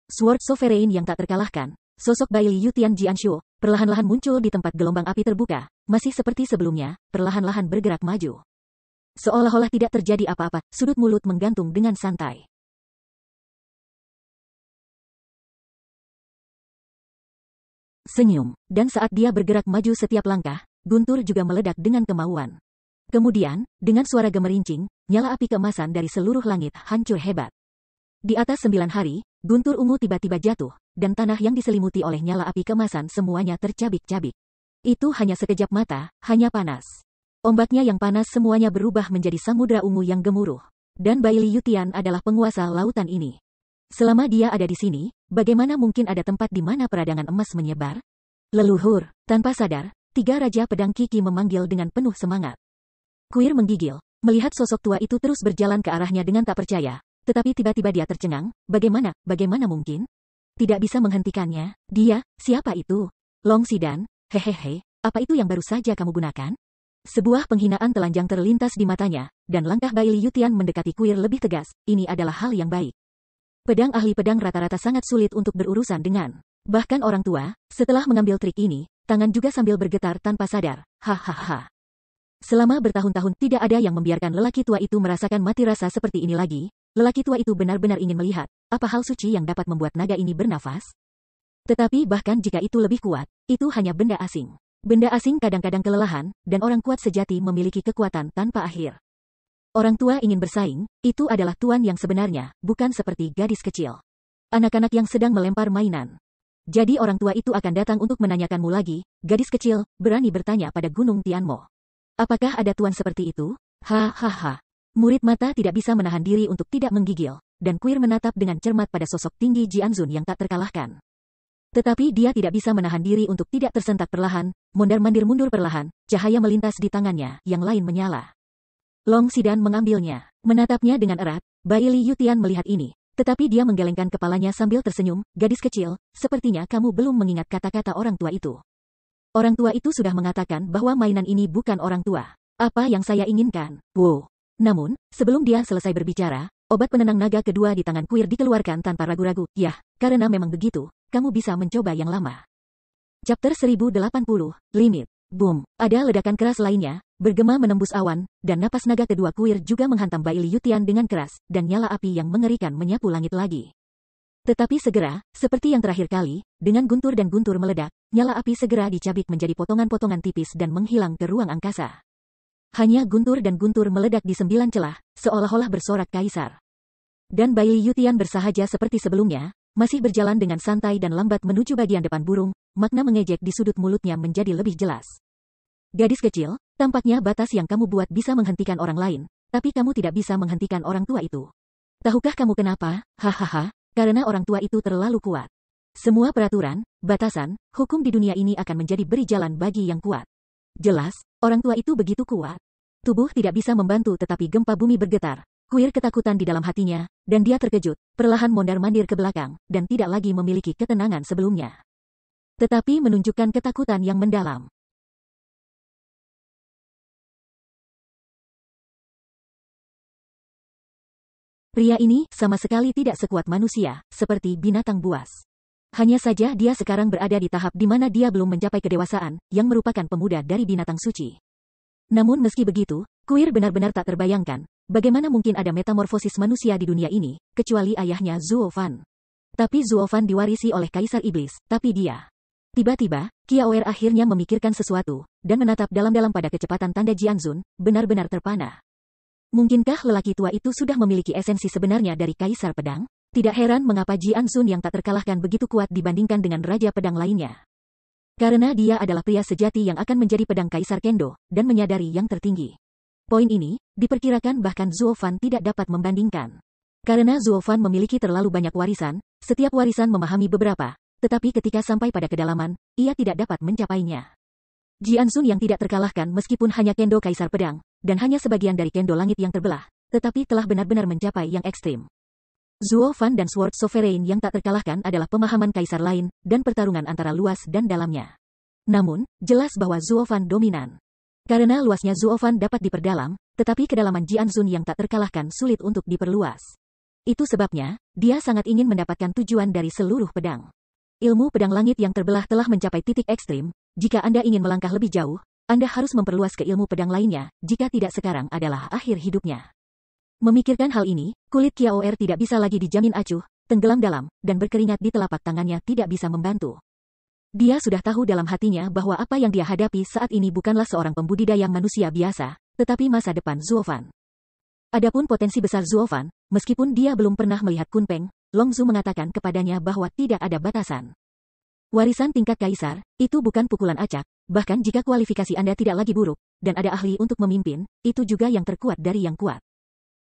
Sword Sovereign yang tak terkalahkan, sosok Bai Liyutian Jianshu, perlahan-lahan muncul di tempat gelombang api terbuka, masih seperti sebelumnya, perlahan-lahan bergerak maju. Seolah-olah tidak terjadi apa-apa, sudut mulut menggantung dengan santai. Senyum, dan saat dia bergerak maju setiap langkah, guntur juga meledak dengan kemauan. Kemudian, dengan suara gemerincing, nyala api keemasan dari seluruh langit hancur hebat. Di atas 9 hari, guntur ungu tiba-tiba jatuh, dan tanah yang diselimuti oleh nyala api keemasan semuanya tercabik-cabik. Itu hanya sekejap mata, hanya panas. Ombaknya yang panas semuanya berubah menjadi samudra ungu yang gemuruh. Dan Bai Liyutian adalah penguasa lautan ini. Selama dia ada di sini, bagaimana mungkin ada tempat di mana peradangan emas menyebar? Leluhur, tanpa sadar, 3 Raja Pedang Kiki memanggil dengan penuh semangat. Kuir menggigil, melihat sosok tua itu terus berjalan ke arahnya dengan tak percaya. Tetapi tiba-tiba dia tercengang, bagaimana mungkin? Tidak bisa menghentikannya, dia, siapa itu? Long Sidan, hehehe, apa itu yang baru saja kamu gunakan? Sebuah penghinaan telanjang terlintas di matanya, dan langkah Bai Liyutian mendekati Kuir lebih tegas, ini adalah hal yang baik. Pedang ahli pedang rata-rata sangat sulit untuk berurusan dengan. Bahkan orang tua, setelah mengambil trik ini, tangan juga sambil bergetar tanpa sadar, hahaha. Selama bertahun-tahun tidak ada yang membiarkan lelaki tua itu merasakan mati rasa seperti ini lagi. Lelaki tua itu benar-benar ingin melihat, apa hal suci yang dapat membuat naga ini bernafas? Tetapi bahkan jika itu lebih kuat, itu hanya benda asing. Benda asing kadang-kadang kelelahan, dan orang kuat sejati memiliki kekuatan tanpa akhir. Orang tua ingin bersaing, itu adalah tuan yang sebenarnya, bukan seperti gadis kecil. Anak-anak yang sedang melempar mainan. Jadi orang tua itu akan datang untuk menanyakanmu lagi, gadis kecil, berani bertanya pada Gunung Tianmo. Apakah ada tuan seperti itu? Hahaha. Murid mata tidak bisa menahan diri untuk tidak menggigil, dan Kuir menatap dengan cermat pada sosok tinggi Jianzun yang tak terkalahkan. Tetapi dia tidak bisa menahan diri untuk tidak tersentak perlahan, mondar-mandir mundur perlahan, cahaya melintas di tangannya, yang lain menyala. Long Sidan mengambilnya, menatapnya dengan erat. Bai Liyutian melihat ini, tetapi dia menggelengkan kepalanya sambil tersenyum, gadis kecil, sepertinya kamu belum mengingat kata-kata orang tua itu. Orang tua itu sudah mengatakan bahwa mainan ini bukan orang tua. Apa yang saya inginkan? Wow. Namun, sebelum dia selesai berbicara, obat penenang naga kedua di tangan Kuir dikeluarkan tanpa ragu-ragu. Yah, karena memang begitu, kamu bisa mencoba yang lama. Chapter 1080, Limit. Boom, ada ledakan keras lainnya, bergema menembus awan, dan napas naga kedua Kuir juga menghantam Bai Liyutian dengan keras, dan nyala api yang mengerikan menyapu langit lagi. Tetapi segera, seperti yang terakhir kali, dengan guntur dan guntur meledak, nyala api segera dicabik menjadi potongan-potongan tipis dan menghilang ke ruang angkasa. Hanya guntur dan guntur meledak di 9 celah, seolah-olah bersorak kaisar. Dan Bai Liyutian bersahaja seperti sebelumnya, masih berjalan dengan santai dan lambat menuju bagian depan burung, makna mengejek di sudut mulutnya menjadi lebih jelas. Gadis kecil, tampaknya batas yang kamu buat bisa menghentikan orang lain, tapi kamu tidak bisa menghentikan orang tua itu. Tahukah kamu kenapa? Hahaha, karena orang tua itu terlalu kuat. Semua peraturan, batasan, hukum di dunia ini akan menjadi beri jalan bagi yang kuat. Jelas, orang tua itu begitu kuat. Tubuh tidak bisa membantu tetapi gempa bumi bergetar. Kuir ketakutan di dalam hatinya, dan dia terkejut, perlahan mondar-mandir ke belakang, dan tidak lagi memiliki ketenangan sebelumnya. Tetapi menunjukkan ketakutan yang mendalam. Pria ini sama sekali tidak sekuat manusia, seperti binatang buas. Hanya saja dia sekarang berada di tahap di mana dia belum mencapai kedewasaan, yang merupakan pemuda dari binatang suci. Namun meski begitu, Kuir benar-benar tak terbayangkan, bagaimana mungkin ada metamorfosis manusia di dunia ini, kecuali ayahnya Zuo Fan. Tapi Zuo Fan diwarisi oleh Kaisar Iblis, tapi dia. Tiba-tiba, Kiaoer akhirnya memikirkan sesuatu, dan menatap dalam-dalam pada kecepatan tanda Jianzun, benar-benar terpana. Mungkinkah lelaki tua itu sudah memiliki esensi sebenarnya dari Kaisar Pedang? Tidak heran mengapa Jianzun yang tak terkalahkan begitu kuat dibandingkan dengan Raja Pedang lainnya. Karena dia adalah pria sejati yang akan menjadi pedang Kaisar Kendo, dan menyadari yang tertinggi. Poin ini, diperkirakan bahkan Zuo Fan tidak dapat membandingkan. Karena Zuo Fan memiliki terlalu banyak warisan, setiap warisan memahami beberapa, tetapi ketika sampai pada kedalaman, ia tidak dapat mencapainya. Jianzun yang tidak terkalahkan meskipun hanya kendo kaisar pedang, dan hanya sebagian dari kendo langit yang terbelah, tetapi telah benar-benar mencapai yang ekstrim. Zuo Fan dan Sword Sovereign yang tak terkalahkan adalah pemahaman kaisar lain, dan pertarungan antara luas dan dalamnya. Namun, jelas bahwa Zuo Fan dominan. Karena luasnya Zuo Fan dapat diperdalam, tetapi kedalaman Jianzun yang tak terkalahkan sulit untuk diperluas. Itu sebabnya, dia sangat ingin mendapatkan tujuan dari seluruh pedang. Ilmu pedang langit yang terbelah telah mencapai titik ekstrim. Jika Anda ingin melangkah lebih jauh, Anda harus memperluas ke ilmu pedang lainnya, jika tidak sekarang adalah akhir hidupnya. Memikirkan hal ini, kulit Kiaoer tidak bisa lagi dijamin acuh, tenggelam dalam, dan berkeringat di telapak tangannya tidak bisa membantu. Dia sudah tahu dalam hatinya bahwa apa yang dia hadapi saat ini bukanlah seorang pembudidaya manusia biasa, tetapi masa depan Zuo Fan. Adapun potensi besar Zuo Fan, meskipun dia belum pernah melihat Kunpeng, Long Zhu mengatakan kepadanya bahwa tidak ada batasan. Warisan tingkat kaisar, itu bukan pukulan acak, bahkan jika kualifikasi Anda tidak lagi buruk, dan ada ahli untuk memimpin, itu juga yang terkuat dari yang kuat.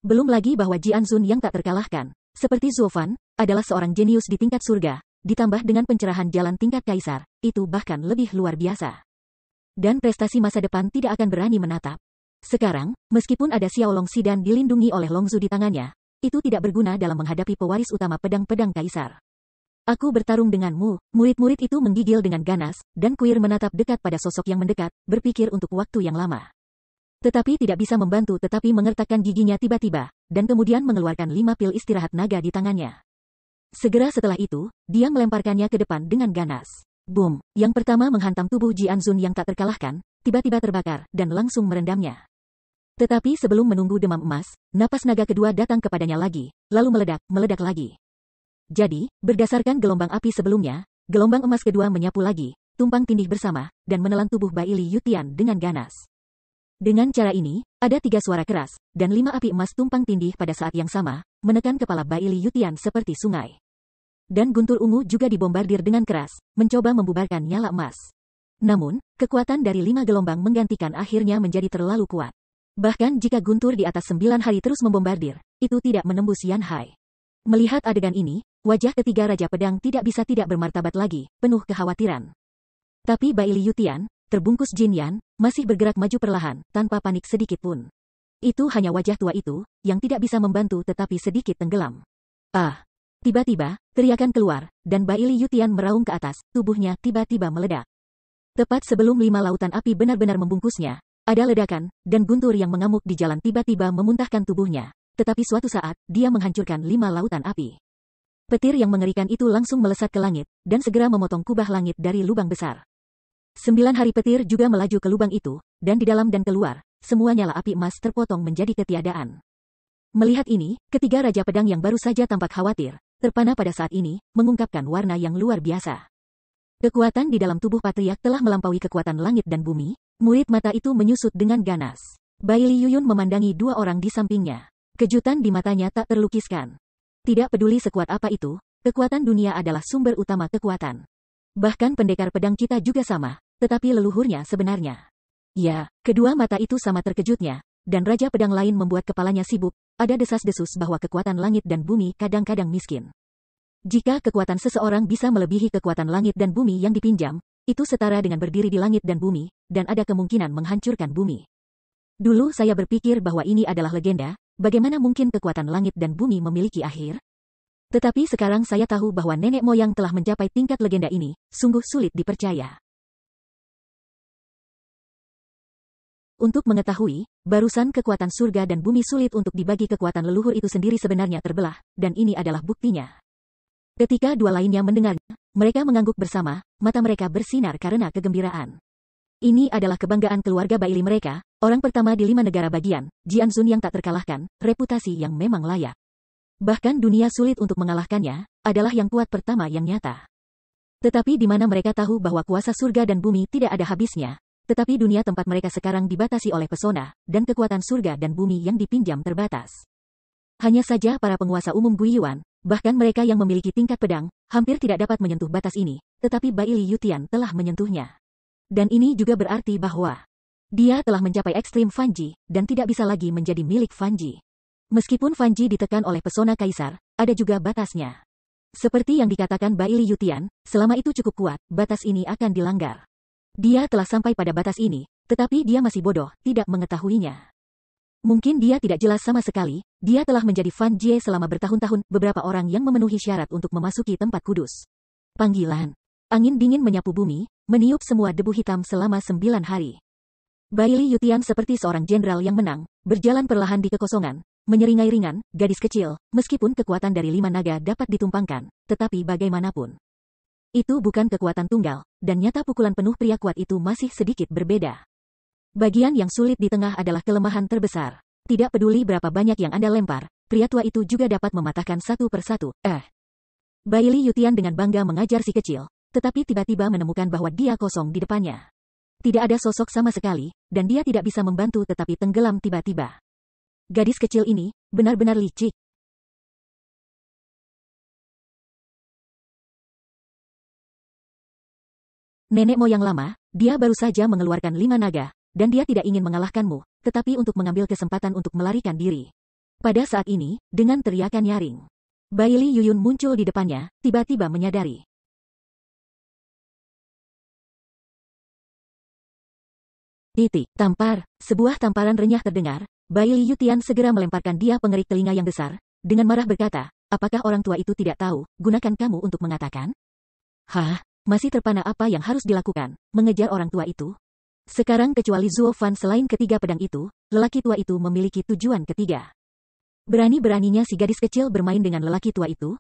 Belum lagi bahwa Jianzun yang tak terkalahkan, seperti Zuo Fan, adalah seorang jenius di tingkat surga, ditambah dengan pencerahan jalan tingkat kaisar, itu bahkan lebih luar biasa. Dan prestasi masa depan tidak akan berani menatap. Sekarang, meskipun ada Xiao Long Xidan dilindungi oleh Long Zhu di tangannya, itu tidak berguna dalam menghadapi pewaris utama pedang-pedang kaisar. Aku bertarung denganmu, murid-murid itu menggigil dengan ganas, dan Kuir menatap dekat pada sosok yang mendekat, berpikir untuk waktu yang lama. Tetapi tidak bisa membantu tetapi mengertakkan giginya tiba-tiba, dan kemudian mengeluarkan 5 pil istirahat naga di tangannya. Segera setelah itu, dia melemparkannya ke depan dengan ganas. Boom! Yang pertama menghantam tubuh Jianzun yang tak terkalahkan, tiba-tiba terbakar, dan langsung merendamnya. Tetapi sebelum menunggu demam emas, napas naga kedua datang kepadanya lagi, lalu meledak lagi. Jadi, berdasarkan gelombang api sebelumnya, gelombang emas kedua menyapu lagi, tumpang tindih bersama, dan menelan tubuh Bai Li Yutian dengan ganas. Dengan cara ini, ada 3 suara keras, dan 5 api emas tumpang tindih pada saat yang sama, menekan kepala Bai Li Yutian seperti sungai. Dan guntur ungu juga dibombardir dengan keras, mencoba membubarkan nyala emas. Namun, kekuatan dari 5 gelombang menggantikan akhirnya menjadi terlalu kuat. Bahkan jika guntur di atas 9 hari terus membombardir, itu tidak menembus Yan Hai. Melihat adegan ini, wajah ketiga Raja Pedang tidak bisa tidak bermartabat lagi, penuh kekhawatiran. Tapi Bai Li Yutian, terbungkus Jin Yan, masih bergerak maju perlahan, tanpa panik sedikit pun. Itu hanya wajah tua itu, yang tidak bisa membantu tetapi sedikit tenggelam. Ah! Tiba-tiba, teriakan keluar, dan Bai Li Yutian meraung ke atas, tubuhnya tiba-tiba meledak. Tepat sebelum 5 lautan api benar-benar membungkusnya, ada ledakan, dan guntur yang mengamuk di jalan tiba-tiba memuntahkan tubuhnya. Tetapi suatu saat, dia menghancurkan 5 lautan api. Petir yang mengerikan itu langsung melesat ke langit, dan segera memotong kubah langit dari lubang besar. 9 hari petir juga melaju ke lubang itu, dan di dalam dan keluar, semua nyala api emas terpotong menjadi ketiadaan. Melihat ini, ketiga Raja Pedang yang baru saja tampak khawatir, terpana pada saat ini, mengungkapkan warna yang luar biasa. Kekuatan di dalam tubuh patriark telah melampaui kekuatan langit dan bumi, murid mata itu menyusut dengan ganas. Bai Li Yuyun memandangi 2 orang di sampingnya. Kejutan di matanya tak terlukiskan. Tidak peduli sekuat apa itu, kekuatan dunia adalah sumber utama kekuatan. Bahkan pendekar pedang kita juga sama, tetapi leluhurnya sebenarnya. Ya, kedua mata itu sama terkejutnya, dan Raja Pedang lain membuat kepalanya sibuk, ada desas-desus bahwa kekuatan langit dan bumi kadang-kadang miskin. Jika kekuatan seseorang bisa melebihi kekuatan langit dan bumi yang dipinjam, itu setara dengan berdiri di langit dan bumi, dan ada kemungkinan menghancurkan bumi. Dulu saya berpikir bahwa ini adalah legenda, bagaimana mungkin kekuatan langit dan bumi memiliki akhir? Tetapi sekarang saya tahu bahwa nenek moyang telah mencapai tingkat legenda ini, sungguh sulit dipercaya. Untuk mengetahui, barusan kekuatan surga dan bumi sulit untuk dibagi kekuatan leluhur itu sendiri sebenarnya terbelah, dan ini adalah buktinya. Ketika 2 lainnya mendengarnya, mereka mengangguk bersama, mata mereka bersinar karena kegembiraan. Ini adalah kebanggaan keluarga Bai Li mereka, orang pertama di 5 negara bagian, Jianzun yang tak terkalahkan, reputasi yang memang layak. Bahkan dunia sulit untuk mengalahkannya, adalah yang kuat pertama yang nyata. Tetapi di mana mereka tahu bahwa kuasa surga dan bumi tidak ada habisnya, tetapi dunia tempat mereka sekarang dibatasi oleh pesona, dan kekuatan surga dan bumi yang dipinjam terbatas. Hanya saja para penguasa umum Guiyuan, bahkan mereka yang memiliki tingkat pedang, hampir tidak dapat menyentuh batas ini, tetapi Bai Li Yutian telah menyentuhnya. Dan ini juga berarti bahwa dia telah mencapai ekstrim Fanji, dan tidak bisa lagi menjadi milik Fanji. Meskipun Fanji ditekan oleh pesona kaisar, ada juga batasnya. Seperti yang dikatakan Bai Li Yutian, selama itu cukup kuat, batas ini akan dilanggar. Dia telah sampai pada batas ini, tetapi dia masih bodoh, tidak mengetahuinya. Mungkin dia tidak jelas sama sekali, dia telah menjadi Fan Jie selama bertahun-tahun, beberapa orang yang memenuhi syarat untuk memasuki tempat kudus. Panggilan. Angin dingin menyapu bumi, meniup semua debu hitam selama 9 hari. Bai Li Yutian seperti seorang jenderal yang menang, berjalan perlahan di kekosongan, menyeringai ringan, gadis kecil, meskipun kekuatan dari 5 naga dapat ditumpangkan, tetapi bagaimanapun. Itu bukan kekuatan tunggal, dan nyata pukulan penuh pria kuat itu masih sedikit berbeda. Bagian yang sulit di tengah adalah kelemahan terbesar. Tidak peduli berapa banyak yang Anda lempar, pria tua itu juga dapat mematahkan satu persatu. Bai Li Yutian dengan bangga mengajar si kecil, tetapi tiba-tiba menemukan bahwa dia kosong di depannya. Tidak ada sosok sama sekali, dan dia tidak bisa membantu tetapi tenggelam tiba-tiba. Gadis kecil ini, benar-benar licik. Nenek moyang lama, dia baru saja mengeluarkan 5 naga, dan dia tidak ingin mengalahkanmu, tetapi untuk mengambil kesempatan untuk melarikan diri. Pada saat ini, dengan teriakan nyaring, Bai Li Yuyun muncul di depannya, tiba-tiba menyadari. Tampar, sebuah tamparan renyah terdengar. Bai Li Yutian segera melemparkan dia pengerik telinga yang besar, dengan marah berkata, apakah orang tua itu tidak tahu, gunakan kamu untuk mengatakan? Masih terpana apa yang harus dilakukan, mengejar orang tua itu? Sekarang kecuali Zuo Fan selain ketiga pedang itu, lelaki tua itu memiliki tujuan ketiga. Berani-beraninya si gadis kecil bermain dengan lelaki tua itu?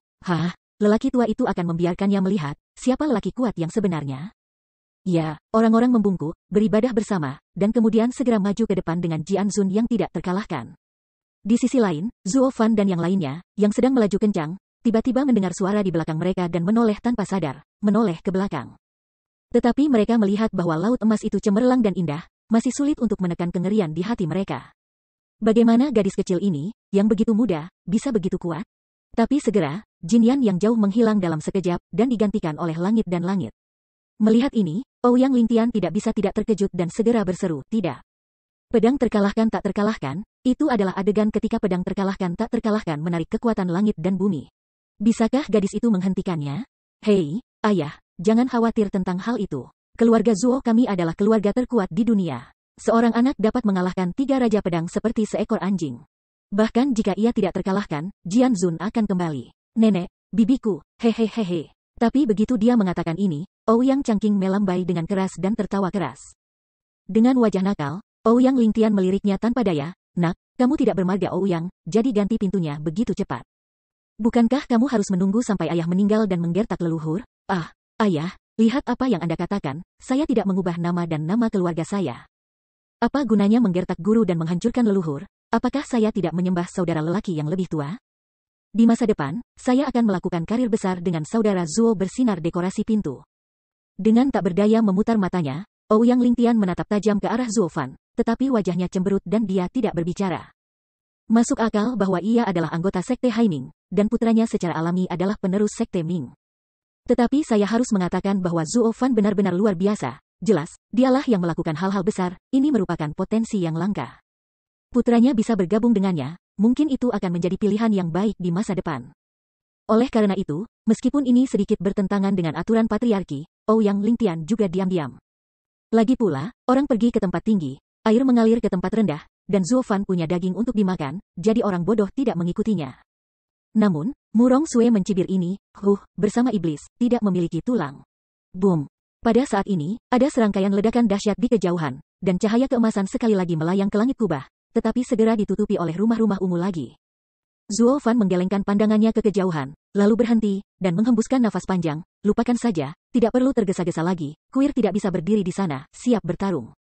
Lelaki tua itu akan membiarkannya melihat, siapa lelaki kuat yang sebenarnya? Ya, orang-orang membungkuk, beribadah bersama, dan kemudian segera maju ke depan dengan Jian Zun yang tidak terkalahkan. Di sisi lain, Zuo Fan dan yang lainnya, yang sedang melaju kencang, tiba-tiba mendengar suara di belakang mereka dan menoleh tanpa sadar, menoleh ke belakang. Tetapi mereka melihat bahwa laut emas itu cemerlang dan indah, masih sulit untuk menekan kengerian di hati mereka. Bagaimana gadis kecil ini, yang begitu muda, bisa begitu kuat? Tapi segera, Jin Yan yang jauh menghilang dalam sekejap, dan digantikan oleh langit dan langit. Melihat ini, Ouyang Lingtian tidak bisa tidak terkejut dan segera berseru, tidak. Pedang terkalahkan tak terkalahkan, itu adalah adegan ketika pedang terkalahkan tak terkalahkan menarik kekuatan langit dan bumi. Bisakah gadis itu menghentikannya? Hei, ayah, jangan khawatir tentang hal itu. Keluarga Zuo kami adalah keluarga terkuat di dunia. Seorang anak dapat mengalahkan 3 raja pedang seperti seekor anjing. Bahkan jika ia tidak terkalahkan, Jian Zun akan kembali. Nenek, bibiku, hehehehe. Tapi begitu dia mengatakan ini, Ouyang Changqing melambai dengan keras dan tertawa keras. Dengan wajah nakal, Ouyang Lingtian meliriknya tanpa daya, nak, kamu tidak bermarga Ouyang, jadi ganti pintunya begitu cepat. Bukankah kamu harus menunggu sampai ayah meninggal dan menggertak leluhur? Ayah, lihat apa yang Anda katakan, saya tidak mengubah nama dan nama keluarga saya. Apa gunanya menggertak guru dan menghancurkan leluhur? Apakah saya tidak menyembah saudara lelaki yang lebih tua? Di masa depan, saya akan melakukan karir besar dengan saudara Zuo bersinar dekorasi pintu. Dengan tak berdaya memutar matanya, Ouyang Lingtian menatap tajam ke arah Zuo Fan, tetapi wajahnya cemberut dan dia tidak berbicara. Masuk akal bahwa ia adalah anggota Sekte Haining, dan putranya secara alami adalah penerus Sekte Ming. Tetapi saya harus mengatakan bahwa Zuo Fan benar-benar luar biasa, jelas, dialah yang melakukan hal-hal besar, ini merupakan potensi yang langka. Putranya bisa bergabung dengannya, mungkin itu akan menjadi pilihan yang baik di masa depan. Oleh karena itu, meskipun ini sedikit bertentangan dengan aturan patriarki, Ouyang Lingtian juga diam-diam. Lagi pula, orang pergi ke tempat tinggi, air mengalir ke tempat rendah, dan Zuo Fan punya daging untuk dimakan, jadi orang bodoh tidak mengikutinya. Namun, Murong Sue mencibir ini, bersama iblis, tidak memiliki tulang. Boom! Pada saat ini, ada serangkaian ledakan dahsyat di kejauhan, dan cahaya keemasan sekali lagi melayang ke langit kubah, tetapi segera ditutupi oleh rumah-rumah ungu lagi. Zuo Fan menggelengkan pandangannya ke kejauhan, lalu berhenti, dan menghembuskan nafas panjang, lupakan saja, tidak perlu tergesa-gesa lagi, kuil tidak bisa berdiri di sana, siap bertarung.